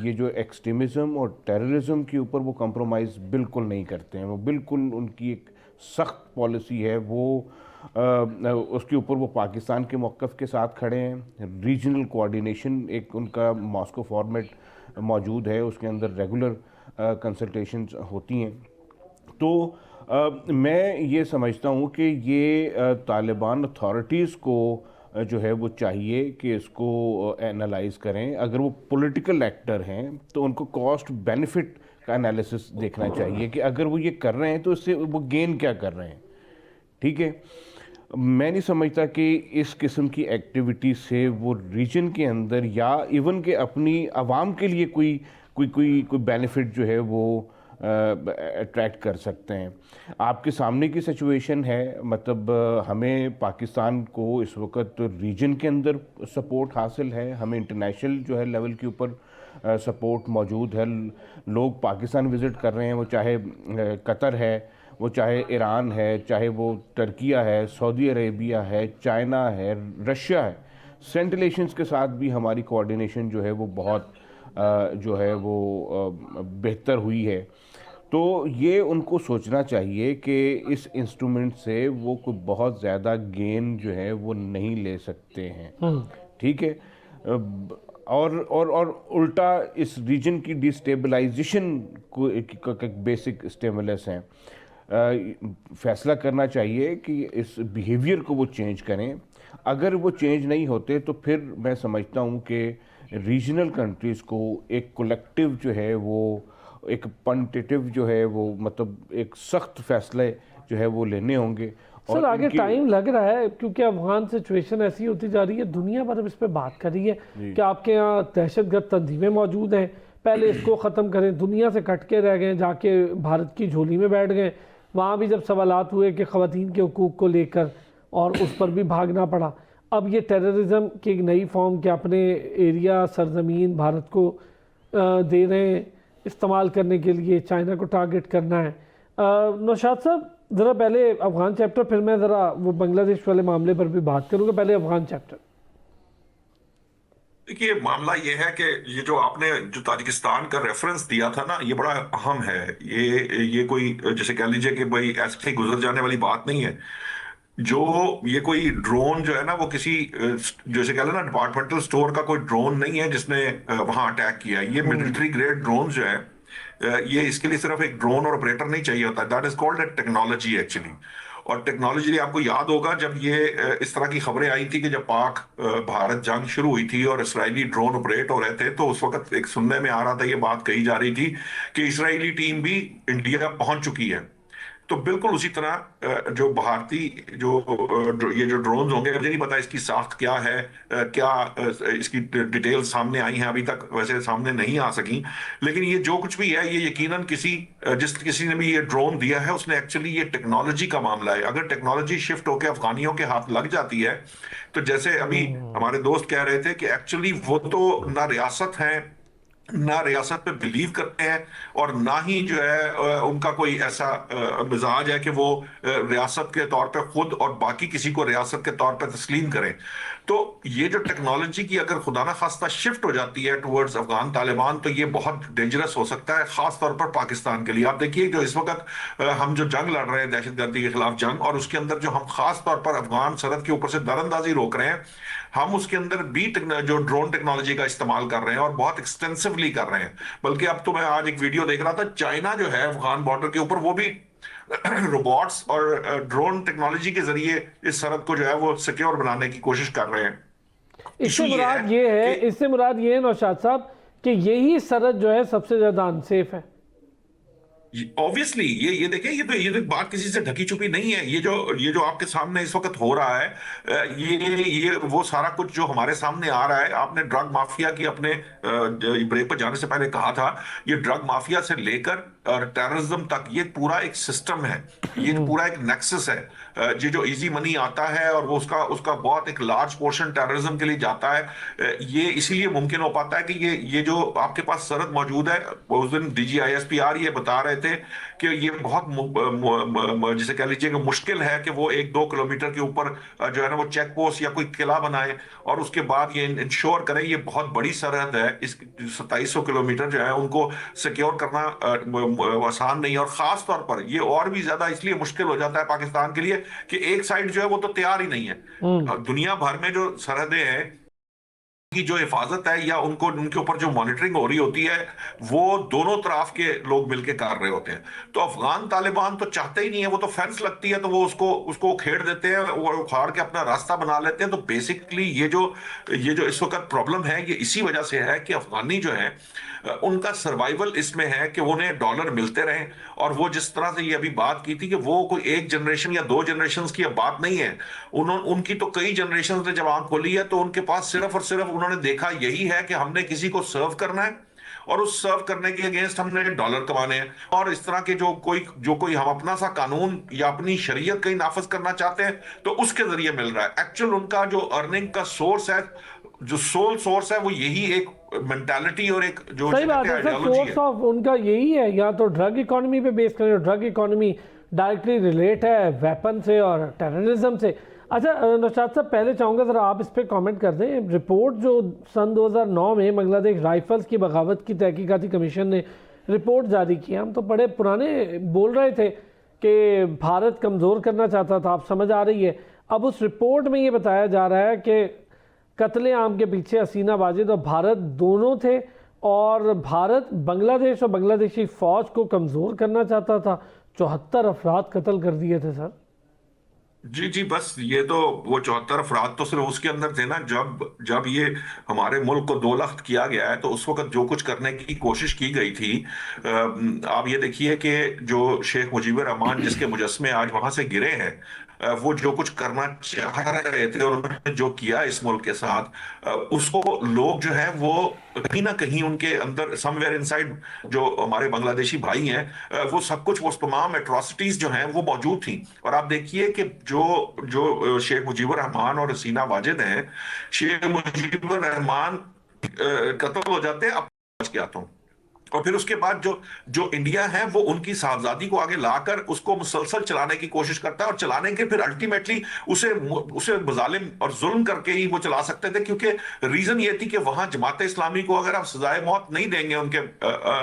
ये जो एक्सट्रीमिज़म और टेररिज्म के ऊपर वो कंप्रोमाइज़ बिल्कुल नहीं करते हैं। वो बिल्कुल उनकी एक सख्त पॉलिसी है, वो उसके ऊपर वो पाकिस्तान के मौक़िफ़ के साथ खड़े हैं। रीजनल कोऑर्डिनेशन एक उनका मॉस्को फॉर्मेट मौजूद है, उसके अंदर रेगुलर कंसल्टेशंस होती हैं। तो मैं ये समझता हूँ कि ये तालिबान अथॉरिटीज़ को जो है वो चाहिए कि इसको एनालाइज करें। अगर वो पॉलिटिकल एक्टर हैं तो उनको कॉस्ट बेनिफिट का एनालिसिस देखना चाहिए कि अगर वो ये कर रहे हैं तो इससे वो गेन क्या कर रहे हैं। ठीक है, मैं नहीं समझता कि इस किस्म की एक्टिविटी से वो रीजन के अंदर या इवन के अपनी आवाम के लिए कोई कोई कोई कोई बेनिफिट जो है वो अट्रैक्ट कर सकते हैं। आपके सामने की सिचुएशन है, मतलब हमें पाकिस्तान को इस वक्त रीजन के अंदर सपोर्ट हासिल है, हमें इंटरनेशनल जो है लेवल के ऊपर सपोर्ट मौजूद है। लोग पाकिस्तान विज़िट कर रहे हैं, वो चाहे कतर है, वो चाहे ईरान है, चाहे वो तुर्किया है, सऊदी अरेबिया है, चाइना है, रशिया है। सेंट्रल एशियंस के साथ भी हमारी कोऑर्डिनेशन जो है वो बहुत जो है वो बेहतर हुई है। तो ये उनको सोचना चाहिए कि इस इंस्ट्रूमेंट से वो कोई बहुत ज़्यादा गेन जो है वो नहीं ले सकते हैं। ठीक है, और उल्टा इस रीजन की डिस्टेबलाइजेशन को एक बेसिक स्टिमुलस हैं। फैसला करना चाहिए कि इस बिहेवियर को वो चेंज करें। अगर वो चेंज नहीं होते तो फिर मैं समझता हूँ कि रीजनल कंट्रीज़ को एक कलेक्टिव जो है वो एक पंटेटिव जो है वो मतलब एक सख्त फैसले जो है वो लेने होंगे। सर आगे टाइम लग रहा है क्योंकि अफगान सिचुएशन ऐसी होती जा रही है, दुनिया भर अब इस पर बात कर रही है कि आपके यहाँ दहशतगर्द तंजीमें मौजूद हैं, पहले इसको ख़त्म करें। दुनिया से कट के रह गए, जाके भारत की झोली में बैठ गए। वहाँ भी जब सवालात हुए कि ख़वातीन के हुकूक को लेकर और उस पर भी भागना पड़ा। अब ये टेररिज्म की एक नई फॉर्म के अपने एरिया सरजमीन भारत को दे रहे हैं इस्तेमाल करने के लिए, चाइना को टारगेट करना है। नौशाद साहब ज़रा पहले अफ़गान चैप्टर, फिर मैं ज़रा वो बांग्लादेश वाले मामले पर भी बात करूँगा। पहले अफ़गान चैप्टर। देखिए, मामला ये है कि ये जो आपने जो ताजिकिस्तान का रेफरेंस दिया था ना, ये बड़ा अहम है। ये कोई जैसे कह लीजिए कि भाई ऐसे ही गुजर जाने वाली बात नहीं है। जो ये कोई ड्रोन जो है ना, वो किसी जैसे कह लो ना डिपार्टमेंटल स्टोर का कोई ड्रोन नहीं है जिसने वहां अटैक किया। ये मिलिट्री ग्रेड ड्रोन जो है, ये इसके लिए सिर्फ एक ड्रोन और ऑपरेटर नहीं चाहिए होता। That is called a technology actually. और टेक्नोलॉजी आपको याद होगा जब ये इस तरह की खबरें आई थी कि जब पाक भारत जंग शुरू हुई थी और इसराइली ड्रोन ऑपरेट हो रहे थे, तो उस वक्त एक सुनने में आ रहा था, ये बात कही जा रही थी कि इसराइली टीम भी इंडिया पहुंच चुकी है। तो बिल्कुल उसी तरह जो भारतीय ये जो ड्रोन होंगे, मुझे नहीं पता इसकी साख्त क्या है, क्या इसकी डिटेल सामने आई हैं, अभी तक वैसे सामने नहीं आ सकी। लेकिन ये जो कुछ भी है, ये यकीनन किसी ने भी ये ड्रोन दिया है, उसने एक्चुअली ये टेक्नोलॉजी का मामला है। अगर टेक्नोलॉजी शिफ्ट होकर अफगानियों के हाथ लग जाती है, तो जैसे अभी हमारे दोस्त कह रहे थे कि एक्चुअली वो तो ना रियासत है, ना रियासत पे बिलीव करते हैं, और ना ही जो है उनका कोई ऐसा मिजाज है कि वो रियासत के तौर पे खुद और बाकी किसी को रियासत के तौर पे तस्लीम करें। तो ये जो टेक्नोलॉजी की अगर खुदा ना खास्ता शिफ्ट हो जाती है टुवर्ड्स अफगान तालिबान, तो ये बहुत डेंजरस हो सकता है, खास तौर पर पाकिस्तान के लिए। आप देखिए जो इस वक्त हम जो जंग लड़ रहे हैं, दहशतगर्दी के खिलाफ जंग, और उसके अंदर जो हम खास तौर पर अफगान सरहद के ऊपर से दरअंदाजी रोक रहे हैं, हम उसके अंदर भी जो ड्रोन टेक्नोलॉजी का इस्तेमाल कर रहे हैं और बहुत एक्सटेंसिवली कर रहे हैं। बल्कि अब तो मैं आज एक वीडियो देख रहा था, चाइना जो है अफगान बॉर्डर के ऊपर, वो भी रोबोट्स और ड्रोन टेक्नोलॉजी के जरिए इस सरहद को जो है वो सिक्योर बनाने की कोशिश कर रहे हैं। इससे मुराद ये है नौशाद साहब कि यही सरहद जो है सबसे ज्यादा अनसेफ है। ऑब्वियसली ये देखिए, ये तो बात किसी से ढकी छुपी नहीं है। ये जो आपके सामने इस वक्त हो रहा है, ये वो सारा कुछ जो हमारे सामने आ रहा है। आपने ड्रग माफिया की अपने ब्रेक पर जाने से पहले कहा था, ये ड्रग माफिया से लेकर और टेररिज्म तक ये पूरा एक सिस्टम है, ये पूरा एक नेक्सस है। ये जो इजी मनी आता है और वो उसका बहुत एक लार्ज पोर्शन टेररिज्म के लिए जाता है। ये इसीलिए मुमकिन हो पाता है कि ये जो आपके पास सरहद मौजूद है, उस दिन DGISPR ये बता रहे थे कि ये बहुत जिसे कह लीजिए कि मुश्किल है कि वो 1-2 किलोमीटर के ऊपर जो है ना वो चेक पोस्ट या कोई किला बनाए और उसके बाद ये इंश्योर करें। ये बहुत बड़ी सरहद है, इस 2700 किलोमीटर जो है उनको सिक्योर करना आसान नहीं है। और खास तौर पर ये और भी ज्यादा इसलिए मुश्किल हो जाता है पाकिस्तान के लिए कि एक साइड जो है वो तो तैयार ही नहीं है। दुनिया भर में जो सरहदें हैं की जो हिफाजत है या उनको उनके ऊपर जो मॉनिटरिंग हो रही होती है वो दोनों तरफ के लोग मिलकर कर रहे होते हैं। तो अफगान तालिबान तो चाहते ही नहीं है, वो तो फेंस लगती है तो वो उसको उसको खेड़ देते हैं, वो उखाड़ के अपना रास्ता बना लेते हैं। तो बेसिकली ये जो इस वक्त प्रॉब्लम है ये इसी वजह से है कि अफगानी जो है उनका सर्वाइवल इसमें है कि उन्हें डॉलर मिलते रहे। और वो जिस तरह से ये अभी बात की थी कि वो कोई एक जनरेशन या दो जनरेशन की अब बात नहीं है, उनकी तो कई जनरेशन ने जब आंख खोली है तो उनके पास सिर्फ और सिर्फ उन्होंने देखा यही है कि हमने किसी को सर्व करना है और उस सर्व करने के अगेंस्ट हमने डॉलर कमाने हैं। और इस तरह के जो कोई हम अपना सा कानून या अपनी शरीयत कहीं नाफिज करना चाहते हैं तो उसके जरिए मिल रहा है। एक्चुअल उनका जो अर्निंग का सोर्स है, जो सोल सोर्स है, वो यही एक मेंटालिटी और एक जो सही बात है सर, सोर्स ऑफ उनका यही है। या तो ड्रग इकोनॉमी पे बेस करें, ड्रग इकोनॉमी डायरेक्टली रिलेट है वेपन से और टेररिज्म से। अच्छा नौशाद साहब, पहले चाहूँगा ज़रा आप इस पर कमेंट कर दें। रिपोर्ट जो सन 2009 में बांग्लादेश राइफल्स की बगावत की तहकीकाती कमीशन ने रिपोर्ट जारी की, हम तो बड़े पुराने बोल रहे थे कि भारत कमज़ोर करना चाहता था, आप समझ आ रही है। अब उस रिपोर्ट में ये बताया जा रहा है कि कत्ले आम के पीछे हसीना वाजिद और भारत दोनों थे और भारत बांग्लादेश और बांग्लादेशी फ़ौज को कमज़ोर करना चाहता था। 74 अफराद कत्ल कर दिए थे सर। जी जी, बस ये तो वो 74 अफराद तो सिर्फ उसके अंदर थे ना। जब ये हमारे मुल्क को दो लख्त किया गया है तो उस वक्त जो कुछ करने की कोशिश की गई थी, आप ये देखिए कि जो शेख मुजीबुर रहमान जिसके मुजस्मे आज वहां से गिरे हैं, वो जो कुछ करना चाह रहे थे और उन्होंने जो किया इस मुल्क के साथ, उसको लोग जो है वो कहीं ना कहीं उनके अंदर समवेयर इनसाइड जो हमारे बांग्लादेशी भाई हैं, वो सब कुछ, वो तमाम एट्रोसिटीज जो हैं वो मौजूद थी। और आप देखिए कि जो जो शेख मुजीबुर रहमान और हसीना वाजिद हैं, शेख मुजीबुर रहमान कत्ल हो जाते हैं, अब बच गया तो, और फिर उसके बाद जो जो इंडिया है वो उनकी साहबजादी को आगे लाकर उसको मुसलसल चलाने की कोशिश करता है और चलाने के फिर अल्टीमेटली उसे उसे मुजालिम और जुल्म करके ही वो चला सकते थे। क्योंकि रीजन ये थी कि वहां जमात इस्लामी को अगर आप सजाए मौत नहीं देंगे उनके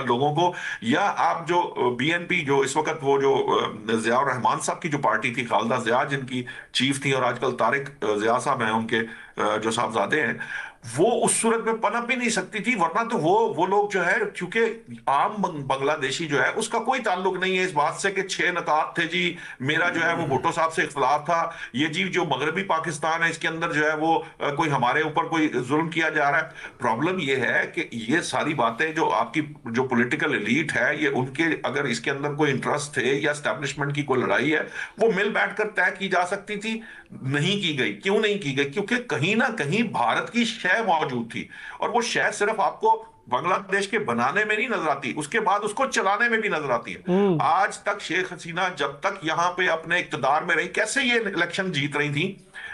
लोगों को, या आप जो बीएनपी जो इस वक्त वो जो जियाउर रहमान साहब की जो पार्टी थी, खालिदा जिया जिनकी चीफ थी और आजकल तारिक जिया साहब हैं उनके जो साहबजादे हैं, वो उस सूरत में पनप भी नहीं सकती थी। वरना तो वो लोग जो है, क्योंकि आम बांग्लादेशी जो है उसका कोई ताल्लुक नहीं है इस बात से कि 6 नकात थे जी, मेरा जो है वो भुट्टो साहब से इख्तलाफ था, ये जी जो मगरबी पाकिस्तान है इसके अंदर जो है वो कोई हमारे ऊपर कोई जुल्म किया जा रहा है। प्रॉब्लम ये है कि ये सारी बातें जो आपकी जो पॉलिटिकल एलीट है, ये उनके अगर इसके अंदर कोई इंटरेस्ट थे या एस्टैब्लिशमेंट की कोई लड़ाई है, वो मिल बैठकर तय की जा सकती थी। नहीं की गई। क्यों नहीं की गई? क्योंकि कहीं ना कहीं भारत की शय मौजूद थी और वो शय सिर्फ आपको बांग्लादेश के बनाने में नहीं नजर आती, उसके बाद उसको चलाने में भी नजर आती है। आज तक शेख हसीना जब तक यहां पे अपने इक्तदार में रही, कैसे ये इलेक्शन जीत रही थी?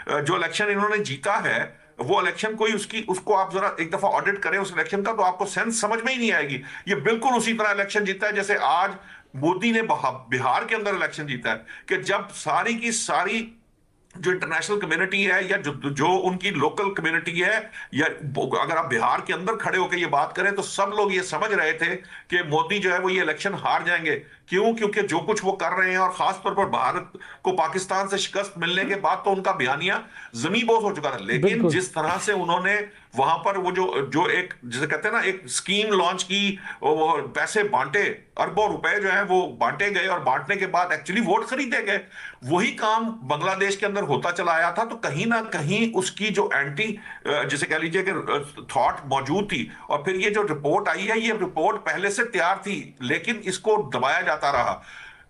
जो इलेक्शन इन्होंने जीता है वो इलेक्शन कोई उसको आप जरा एक दफा ऑडिट करें उस इलेक्शन का, तो आपको सेंस समझ में ही नहीं आएगी। ये बिल्कुल उसी तरह इलेक्शन जीता है जैसे आज मोदी ने बिहार के अंदर इलेक्शन जीता है, कि जब सारी की सारी जो इंटरनेशनल कम्युनिटी है या जो उनकी लोकल कम्युनिटी है, या अगर आप बिहार के अंदर खड़े होकर ये बात करें तो सब लोग ये समझ रहे थे कि मोदी जो है वो ये इलेक्शन हार जाएंगे। क्यों? क्योंकि जो कुछ वो कर रहे हैं, और खास तौर पर भारत को पाकिस्तान से शिकस्त मिलने के बाद तो उनका बयानिया जमी बोझ हो चुका था। लेकिन जिस तरह से उन्होंने वहां पर वो जो एक जिसे कहते हैं ना एक स्कीम लॉन्च की, वो पैसे बांटे, अरबों रुपए जो है वो बांटे गए और बांटने के बाद एक्चुअली वोट खरीदे गए, वही काम बांग्लादेश के अंदर होता चला आया था। तो कहीं ना कहीं उसकी जो एंटी जिसे कह लीजिए कि थॉट मौजूद थी। और फिर ये जो रिपोर्ट आई है, ये रिपोर्ट पहले से तैयार थी लेकिन इसको दबाया जाता रहा।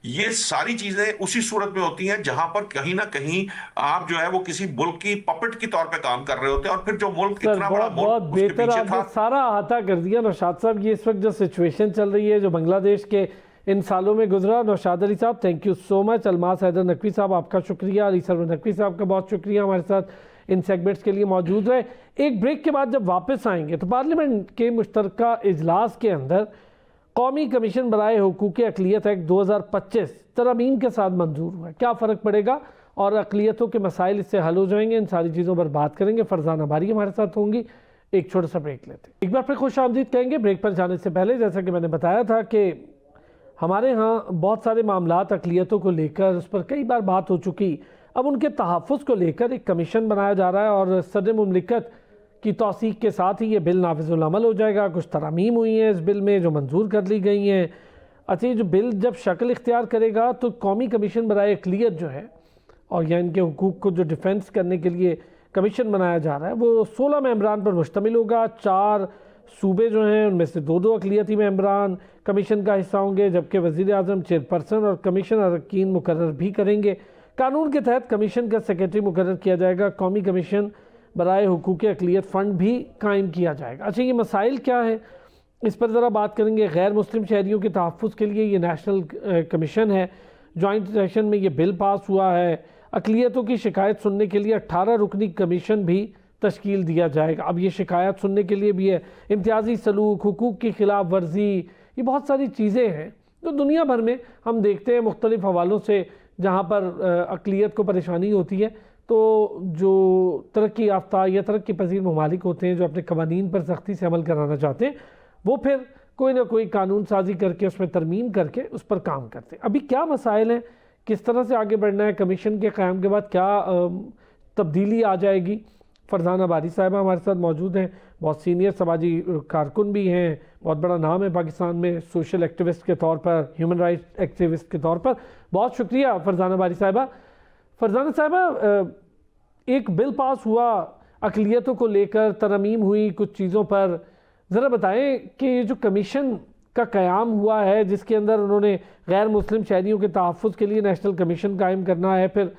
ये सारी चीजें उसी सूरत में होती हैं जहां पर कहीं ना कहीं आप जो है वो किसी मुल्क की पपेट के तौर पे काम कर रहे होते हैं, और फिर जो मुल्क इतना बड़ा बहुत बेहतर आपने सारा अहाता कर दिया नौशाद साहब। ये इस वक्त जो सिचुएशन चल रही है जो बांग्लादेश के इन सालों में गुजरा, Naushad Ali sahab thank you so much. Almas Haider Naqvi sahab आपका शुक्रिया, अली सरवर नकवी साहब का बहुत शुक्रिया हमारे साथ इन सेगमेंट्स के लिए मौजूद रहे। एक ब्रेक के बाद जब वापस आएंगे तो पार्लियामेंट के मुश्तरका इजलास के अंदर कौमी कमीशन बराए हुकूक अक़लियत एक्ट 2025 तरमीम के साथ मंजूर हुआ है। क्या फ़र्क पड़ेगा और अक़लियतों के मसाइल इससे हल हो जाएंगे, इन सारी चीज़ों पर बात करेंगे। फरजाना बारी हमारे साथ होंगी। एक छोटा सा ब्रेक लेते हैं, एक बार फिर खुश आमदीद कहेंगे। ब्रेक पर जाने से पहले जैसा कि मैंने बताया था कि हमारे यहाँ बहुत सारे मामलात अक़लियतों को लेकर उस पर कई बार बात हो चुकी, अब उनके तहफ़्फ़ुज़ को लेकर एक कमीशन बनाया जा रहा है और सदर मुमलिकत की तौसीक के साथ ही ये बिल नाफिजुल अमल हो जाएगा। कुछ तरामीम हुई हैं इस बिल में जो मंजूर कर ली गई हैं। अच्छा, ये जो बिल जब शक्ल इख्तियार करेगा तो कौमी कमीशन बराए अक़लियत जो है और या इनके हुकूक को जो डिफेंस करने के लिए कमीशन बनाया जा रहा है वो 16 मेंबरान पर मुश्तमिल होगा। 4 सूबे जो हैं उनमें से 2 अक़लियती मेंबरान कमीशन का हिस्सा होंगे, जबकि वज़ीर आज़म चेयरपर्सन और कमीशन अरकान मुकर्रर भी करेंगे। कानून के तहत कमीशन का सेक्रेटरी मुकर्रर किया जाएगा। कौमी कमीशन बराए हुकूक अक़लियत फ़ंड भी कायम किया जाएगा। अच्छा, ये मसाइल क्या है इस पर ज़रा बात करेंगे। गैर मुस्लिम शहरियों के तहफ़्फ़ुज़ के लिए ये नेशनल कमीशन है। जॉइंट सेशन में ये बिल पास हुआ है। अक़लियतों की शिकायत सुनने के लिए 18 रुकनी कमीशन भी तश्कील दिया जाएगा। अब ये शिकायत सुनने के लिए भी है। इम्तियाज़ी सलूक, हुकूक की खिलाफ वर्जी, ये बहुत सारी चीज़ें हैं तो दुनिया भर में हम देखते हैं मुख्तलिफ़ हवालों से जहाँ पर अक़लियत को परेशानी होती है तो जो तरक्की याफ्ता या तरक्की पजीर ममालिक होते हैं जो अपने कवानीन पर सख्ती से अमल कराना चाहते हैं वो फिर कोई ना कोई कानून साजी करके उसमें तरमीम करके उस पर काम करते हैं। अभी क्या मसाइल हैं, किस तरह से आगे बढ़ना है, कमीशन के क़याम के बाद क्या तब्दीली आ जाएगी। फरजाना बारी साहिबा हमारे साथ मौजूद हैं, बहुत सीनियर समाजी कारकुन भी हैं, बहुत बड़ा नाम है पाकिस्तान में सोशल एक्टिविस्ट के तौर पर, ह्यूमन राइट्स एक्टिविस्ट के तौर पर। बहुत शुक्रिया फरजाना बारी साहिबा। फरजाना साहिबा, एक बिल पास हुआ अक़लियतों को लेकर, तरमीम हुई कुछ चीज़ों पर, ज़रा बताएं कि ये जो कमीशन का क़याम हुआ है जिसके अंदर उन्होंने गैर मुस्लिम शहरियों के तहफ़्फ़ुज़ के लिए नेशनल कमीशन कायम करना है, फिर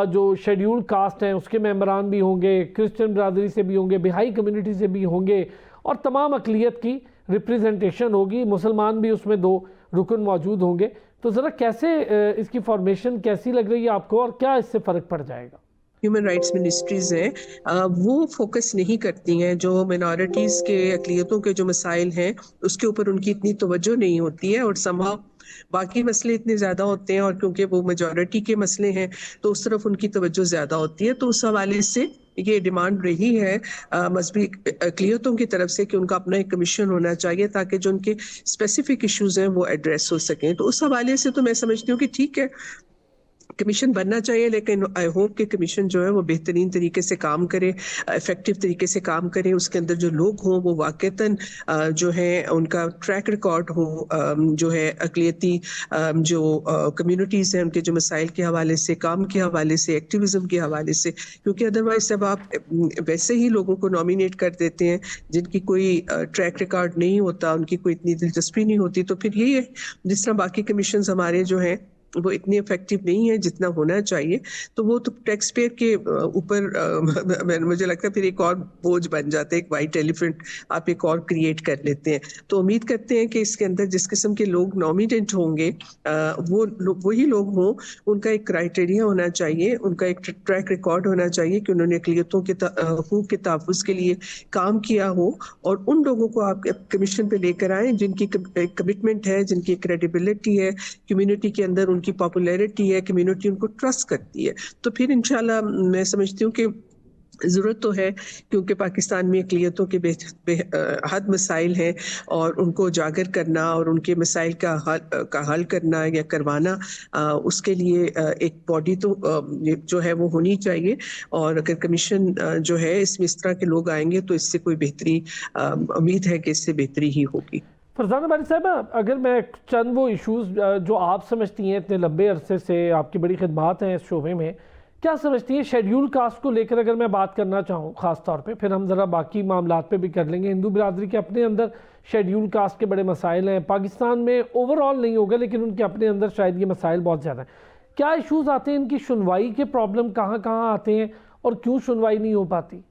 जो शेड्यूल्ड कास्ट हैं उसके मेंबरान भी होंगे, क्रिश्चियन बरादरी से भी होंगे, बिहाई कम्युनिटी से भी होंगे और तमाम अक़लियत की रिप्रेजेंटेशन होगी, मुसलमान भी उसमें 2 रुकन मौजूद होंगे। तो ज़रा कैसे इसकी फॉर्मेशन कैसी लग रही है आपको और क्या इससे फ़र्क पड़ जाएगा? ह्यूमन राइट्स मिनिस्ट्रीज़ हैं वो फोकस नहीं करती हैं, जो मिनॉरिटीज़ के अक़लियतों के जो मसाइल हैं उसके ऊपर उनकी इतनी तवज्जो नहीं होती है और समहाउ बाकी मसले इतने ज़्यादा होते हैं और क्योंकि वो मेजॉरिटी के मसले हैं तो उस तरफ उनकी तवज्जो ज़्यादा होती है। तो उस हवाले से ये डिमांड रही है मजहबी अक़लियतों की तरफ से कि उनका अपना एक कमीशन होना चाहिए ताकि जो उनके स्पेसिफिक इश्यूज़ हैं वो एड्रेस हो सकें। तो उस हवाले से तो मैं समझती हूँ कि ठीक है कमीशन बनना चाहिए, लेकिन आई होप कि कमीशन जो है वो बेहतरीन तरीके से काम करे, इफेक्टिव तरीके से काम करे, उसके अंदर जो लोग हों वो वाक़तन जो है उनका ट्रैक रिकॉर्ड हो, जो है अक़लियती जो कम्युनिटीज़ हैं उनके जो मसाइल के हवाले से, काम के हवाले से, एक्टिविज़म के हवाले से, क्योंकि अदरवाइज जब आप वैसे ही लोगों को नॉमिनेट कर देते हैं जिनकी कोई ट्रैक रिकॉर्ड नहीं होता, उनकी कोई इतनी दिलचस्पी नहीं होती, तो फिर यही है जिस तरह बाकी कमीशन हमारे जो हैं वो इतनी इफेक्टिव नहीं है जितना होना चाहिए, तो वो तो टैक्स पेयर के ऊपर मुझे लगता है फिर एक और बोझ बन जाता है, एक वाइट एलिफेंट आप एक और क्रिएट कर लेते हैं। तो उम्मीद करते हैं कि इसके अंदर जिस किस्म के लोग नॉमिनेट होंगे वो वही लोग हों, उनका एक क्राइटेरिया होना चाहिए, उनका एक ट्रैक रिकॉर्ड होना चाहिए कि उन्होंने अक़लियतों के हकूक़ के तहफ़्फ़ुज़ के लिए काम किया हो, और उन लोगों को आप कमीशन पे लेकर आएँ जिनकी कमिटमेंट है, जिनकी क्रेडिबिलिटी है, कम्युनिटी के अंदर उनकी पॉपुलैरिटी है, कम्युनिटी उनको ट्रस्ट करती है। तो फिर इंशाल्लाह मैं समझती हूँ कि ज़रूरत तो है, क्योंकि पाकिस्तान में अक़लियतों के बेहद मसाइल हैं और उनको उजागर करना और उनके मसाइल का हल करना या करवाना, उसके लिए एक बॉडी तो जो है वो होनी चाहिए। और अगर कमीशन जो है इसमें इस तरह के लोग आएंगे तो इससे कोई बेहतरी, उम्मीद है कि इससे बेहतरी ही होगी। फरजाना बारी साहिबा, अगर मैं चंद वो इश्यूज़ जो आप समझती हैं, इतने लंबे अरसे से आपकी बड़ी खिदमात हैं इस शोबे में, क्या समझती हैं शेड्यूल कास्ट को लेकर अगर मैं बात करना चाहूँ ख़ास तौर पे, फिर हम ज़रा बाकी मामलात पे भी कर लेंगे। हिंदू बिरादरी के अपने अंदर शेड्यूल कास्ट के बड़े मसाइल हैं, पाकिस्तान में ओवरऑल नहीं होगा लेकिन उनके अपने अंदर शायद ये मसाइल बहुत ज़्यादा हैं। क्या इशूज़ आते हैं, इनकी सुनवाई के प्रॉब्लम कहाँ कहाँ आते हैं और क्यों सुनवाई नहीं हो पाती?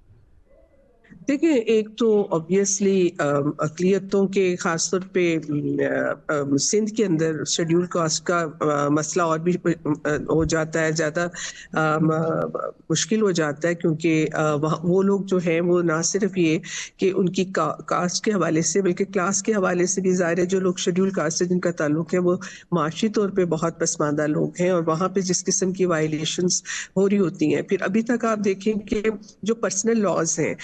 देखिए, एक तो ऑब्वियसली अक़लियतों के ख़ासतौर पे सिंध के अंदर शेड्यूल कास्ट का मसला और भी हो जाता है, ज़्यादा मुश्किल हो जाता है, क्योंकि वो लोग जो हैं वो ना सिर्फ ये कि उनकी कास्ट के हवाले से बल्कि क्लास के हवाले से भी ज़ाहिर है जो लोग शेड्यूल कास्ट से जिनका ताल्लुक़ है वो माशी तौर पे बहुत पसमानदा लोग हैं और वहाँ पे जिस किस्म की वायलेशंस हो रही होती हैं। फिर अभी तक आप देखें कि जो पर्सनल लॉज हैं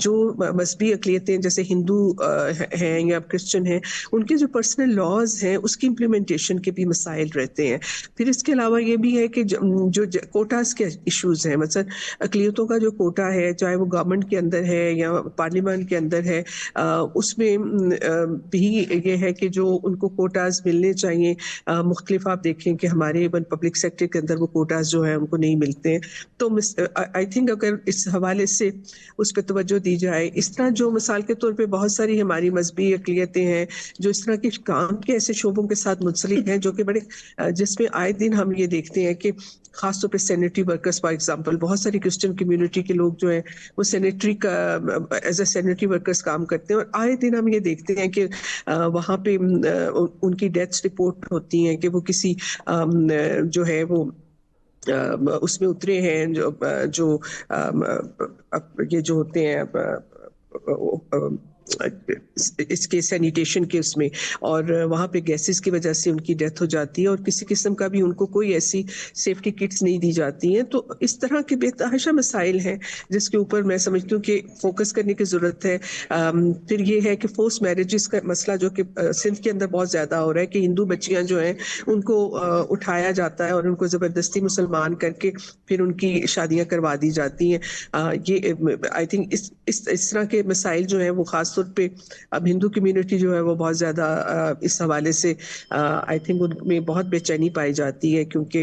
जो मजहबी अक़लियतें जैसे हिंदू हैं या क्रिश्चियन हैं, उनके जो पर्सनल लॉज हैं उसकी इम्प्लीमेंटेशन के भी मसाइल रहते हैं। फिर इसके अलावा ये भी है कि जो कोटास के इश्यूज हैं, मतलब अक़लियतों का जो कोटा है, चाहे वो गवर्नमेंट के अंदर है या पार्लियामेंट के अंदर है, उसमें भी ये है कि जो उनको कोटास मिलने चाहिए। मुख्तलिफ आप देखें कि हमारे इवन पब्लिक सेक्टर के अंदर वो कोटास जो है उनको नहीं मिलते हैं। तो आई थिंक अगर इस हवाले से उस पर तवज्जो दी जाए, इस तरह जो मिसाल के तौर पे बहुत सारी हमारी मजहबी अक़लियतें हैं जो इस तरह के काम के ऐसे शोबों के साथ मुंसलिक हैं, जो कि बड़े जिसमें आए दिन हम ये देखते हैं कि खासतौर पे सैनिटरी वर्कर्स फॉर एग्जांपल, बहुत सारी क्रिश्चियन कम्युनिटी के लोग जो हैं वो सैनिटरी का एज ए सैनिटरी वर्कर्स काम करते हैं, और आए दिन हम ये देखते हैं कि वहाँ पे उनकी डेथ्स रिपोर्ट होती हैं कि वो किसी जो है वो उसमें उतरे हैं, जो ये जो होते हैं इसके सैनिटेशन के उसमें, और वहाँ पे गैसेस की वजह से उनकी डेथ हो जाती है और किसी किस्म का भी उनको कोई ऐसी सेफ्टी किट्स नहीं दी जाती हैं। तो इस तरह के बेतहाशा मसाइल हैं जिसके ऊपर मैं समझती हूँ कि फोकस करने की ज़रूरत है। फिर ये है कि फोर्स मैरिजेस का मसला जो कि सिंध के अंदर बहुत ज़्यादा हो रहा है कि हिंदू बच्चियाँ जो हैं उनको उठाया जाता है और उनको ज़बरदस्ती मुसलमान करके फिर उनकी शादियाँ करवा दी जाती हैं। ये आई थिंक इस तरह के मसाइल जो हैं वो खास पे अब हिंदू कम्युनिटी जो है वो बहुत ज़्यादा इस हवाले से आई थिंक उनमें बहुत बेचैनी पाई जाती है, क्योंकि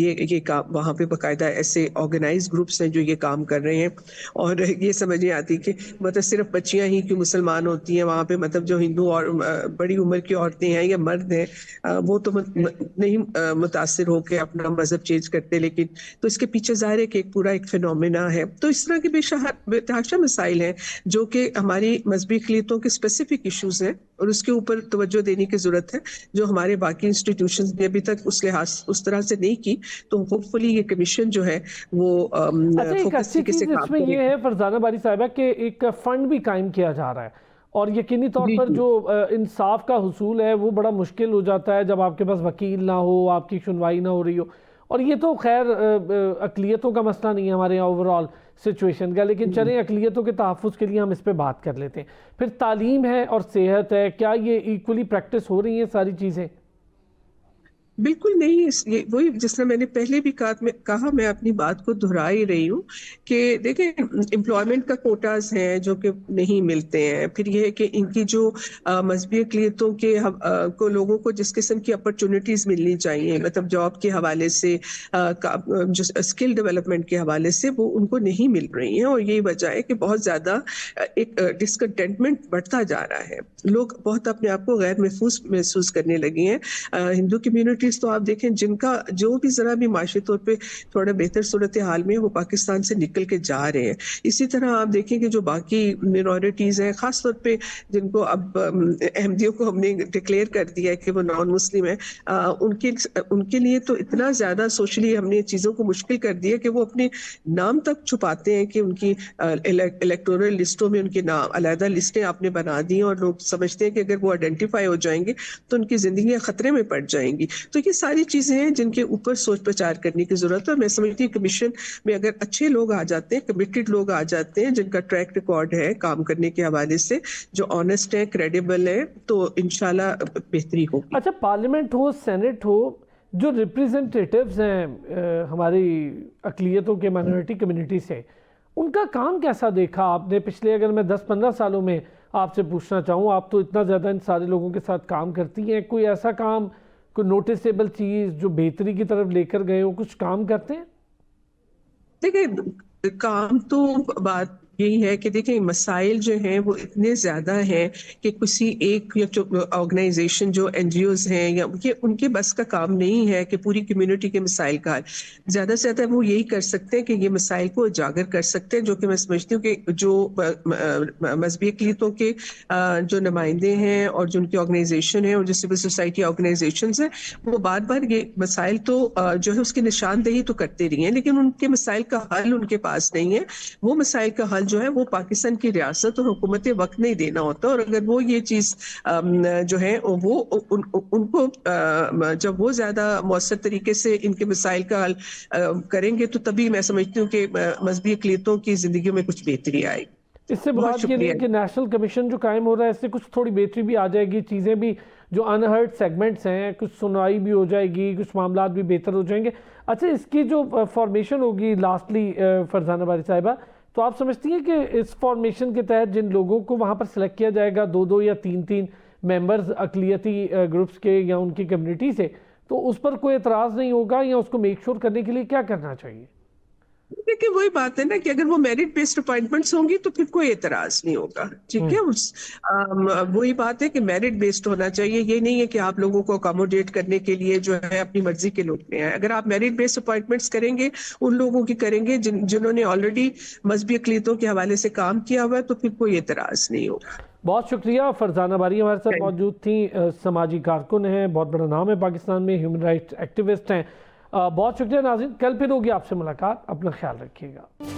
ये काम वहाँ पे बाकायदा ऐसे ऑर्गेनाइज ग्रुप्स हैं जो ये काम कर रहे हैं, और ये समझ नहीं आती कि मतलब सिर्फ बच्चियाँ ही क्यों मुसलमान होती हैं वहाँ पे, मतलब जो हिंदू और बड़ी उम्र की औरतें हैं या मर्द हैं वो तो नहीं मुतासिर होकर अपना मजहब चेंज करते, लेकिन तो इसके पीछे ज़ाहिर है कि एक पूरा एक फिनोमेना है। तो इस तरह के बेतहाशा मसाइल हैं जो कि हमारी मजहबी अक़लियतों के स्पेसिफिक इश्यूज हैं और उसके ऊपर तवज्जो देने की जरूरत है, जो हमारे बाकी इंस्टीट्यूशंस ने अभी तक उस लिहाज उस तरह से नहीं की। तो होपफुली ये कमीशन जो है वो अच्छा, एक अच्छी चीज़ इसमें ये है फरजाना बारी साहिबा कि एक फंड भी कायम किया जा रहा है, और यकीनी तौर पर जो इंसाफ का हुसूल है वो बड़ा मुश्किल हो जाता है जब आपके पास वकील ना हो, आपकी सुनवाई ना हो रही हो। और ये तो खैर अक़लियतों का मसला नहीं है हमारे यहाँ ओवरऑल सिचुएशन का, लेकिन चलें अक़लियतों के तहफ़्फ़ुज़ के लिए हम इस पे बात कर लेते हैं। फिर तालीम है और सेहत है, क्या ये इक्वली प्रैक्टिस हो रही हैं सारी चीज़ें? बिल्कुल नहीं, ये वही जिसने मैंने पहले भी कहा, मैं अपनी बात को दोहरा ही रही हूँ कि देखें एम्प्लॉयमेंट का कोटास हैं जो कि नहीं मिलते हैं। फिर ये है कि इनकी जो मजहबी अक़लियतों के को लोगों को जिस किस्म की अपॉर्चुनिटीज़ मिलनी चाहिए, मतलब जॉब के हवाले से जो स्किल डेवलपमेंट के हवाले से, वो उनको नहीं मिल रही हैं, और यही वजह है कि बहुत ज़्यादा एक डिसकंटेंटमेंट बढ़ता जा रहा है। लोग बहुत अपने आप को गैर महसूस करने लगे हैं। हिंदू कम्युनिटी तो आप देखें जिनका जो भी जरा भी माशी तौर पे थोड़ा बेहतर सूरत हाल में वो पाकिस्तान से निकल के जा रहे हैं। इसी तरह आप देखें कि जो बाकी मिनॉरिटीज हैं, खास तौर पे जिनको अब अहमदियों को हमने डिक्लेयर कर दिया है कि वो नॉन मुस्लिम है, उनके लिए तो इतना ज्यादा सोशली हमने चीजों को मुश्किल कर दिया कि वो अपने नाम तक छुपाते हैं कि उनकी इलेक्टोरल लिस्टों में उनके नाम अलहदा लिस्टें आपने बना दी, और लोग समझते हैं कि अगर वो आइडेंटिफाई हो जाएंगे तो उनकी जिंदगी खतरे में पड़ जाएंगी। तो ये सारी चीजें हैं जिनके ऊपर सोच प्रचार करने की जरूरत है। मैं समझती हूँ कमीशन में अगर अच्छे लोग आ जाते हैं, कमिटेड लोग आ जाते हैं, जिनका ट्रैक रिकॉर्ड है काम करने के हवाले से, जो ऑनेस्ट है, क्रेडिबल है, तो इंशाल्लाह बेहतरी होगी। अच्छा, पार्लियामेंट हो, सेनेट हो, जो रिप्रेजेंटेटिव्स हैं हमारी अक़लियतों के माइनॉरिटी कम्युनिटी से, उनका काम कैसा देखा आपने पिछले, अगर मैं 10-15 सालों में आपसे पूछना चाहूँ, आप तो इतना ज़्यादा इन सारे लोगों के साथ काम करती हैं, कोई ऐसा काम, कोई नोटिसेबल चीज़ जो बेहतरी की तरफ लेकर गए हो, कुछ काम करते हैं? देखिए काम तो बात यही है कि देखिए मसाइल जो हैं वो इतने ज़्यादा हैं कि किसी एक या जो ऑर्गेनाइजेशन जो एनजीओज हैं या उनके बस का काम नहीं है कि पूरी कम्युनिटी के मसाइल का ज़्यादा से ज़्यादा वो यही कर सकते हैं कि ये मसाइल को उजागर कर सकते हैं, जो कि मैं समझती हूँ कि जो मजहबी अक़लियतों के जो नुमाइंदे हैं और जो उनकी ऑर्गेनाइजेशन है और जो सिविल सोसाइटी ऑर्गेनाइजेशन है, वो बार बार ये मसाइल तो जो है उसकी निशानदेही तो करते रही हैं, लेकिन उनके मसाइल का हल उनके पास नहीं है। वो मसाइल का हल जो है वो पाकिस्तान की रियासत और हुकूमत वक्त नहीं देना होता, और अगर वो ये चीज़ जो है वो उनको जब वो ज़्यादा मौसर तरीके से इनके मसाइल का हल करेंगे तो तभी मैं समझती हूँ कि मजहबी अक़लियतों की ज़िंदगी में कुछ बेहतरी आएगी। इससे बहुत बात ये नहीं शुक्रिया। कि नेशनल कमीशन जो कायम हो रहा है इससे कुछ थोड़ी बेहतरी भी आ जाएगी, चीज़ें भी जो अनहर्ड सेगमेंट्स हैं कुछ सुनवाई भी हो जाएगी, कुछ मामला भी बेहतर हो जाएंगे। अच्छा, इसकी जो फॉर्मेशन होगी लास्टली फरजाना बारी साहिबा, तो आप समझती हैं कि इस फॉर्मेशन के तहत जिन लोगों को वहाँ पर सिलेक्ट किया जाएगा, 2-2 या 3-3 मेंबर्स अकलियती ग्रुप्स के या उनकी कम्युनिटी से, तो उस पर कोई एतराज़ नहीं होगा, या उसको मेक श्योर करने के लिए क्या करना चाहिए? देखिए वही बात है ना कि अगर वो मेरिट बेस्ड अपॉइंटमेंट्स होंगी तो फिर कोई एतराज नहीं होगा, ठीक है। वही बात है कि मेरिट बेस्ड होना चाहिए, ये नहीं है कि आप लोगों को अकोमोडेट करने के लिए जो है अपनी मर्जी के लोग ले आए। अगर आप मेरिट बेस्ड अपॉइंटमेंट्स करेंगे, उन लोगों की करेंगे जिन्होंने ऑलरेडी मजहबी अक़लीतों के हवाले से काम किया हुआ है, तो फिर कोई एतराज नहीं होगा। बहुत शुक्रिया। फरजाना बारी हमारे साथ मौजूद थी, समाजी कारकुन हैं, बहुत बड़ा नाम है पाकिस्तान में, ह्यूमन राइट्स एक्टिविस्ट हैं। बहुत शुक्रिया नाज़रीन, कल फिर होगी आपसे मुलाकात, अपना ख्याल रखिएगा।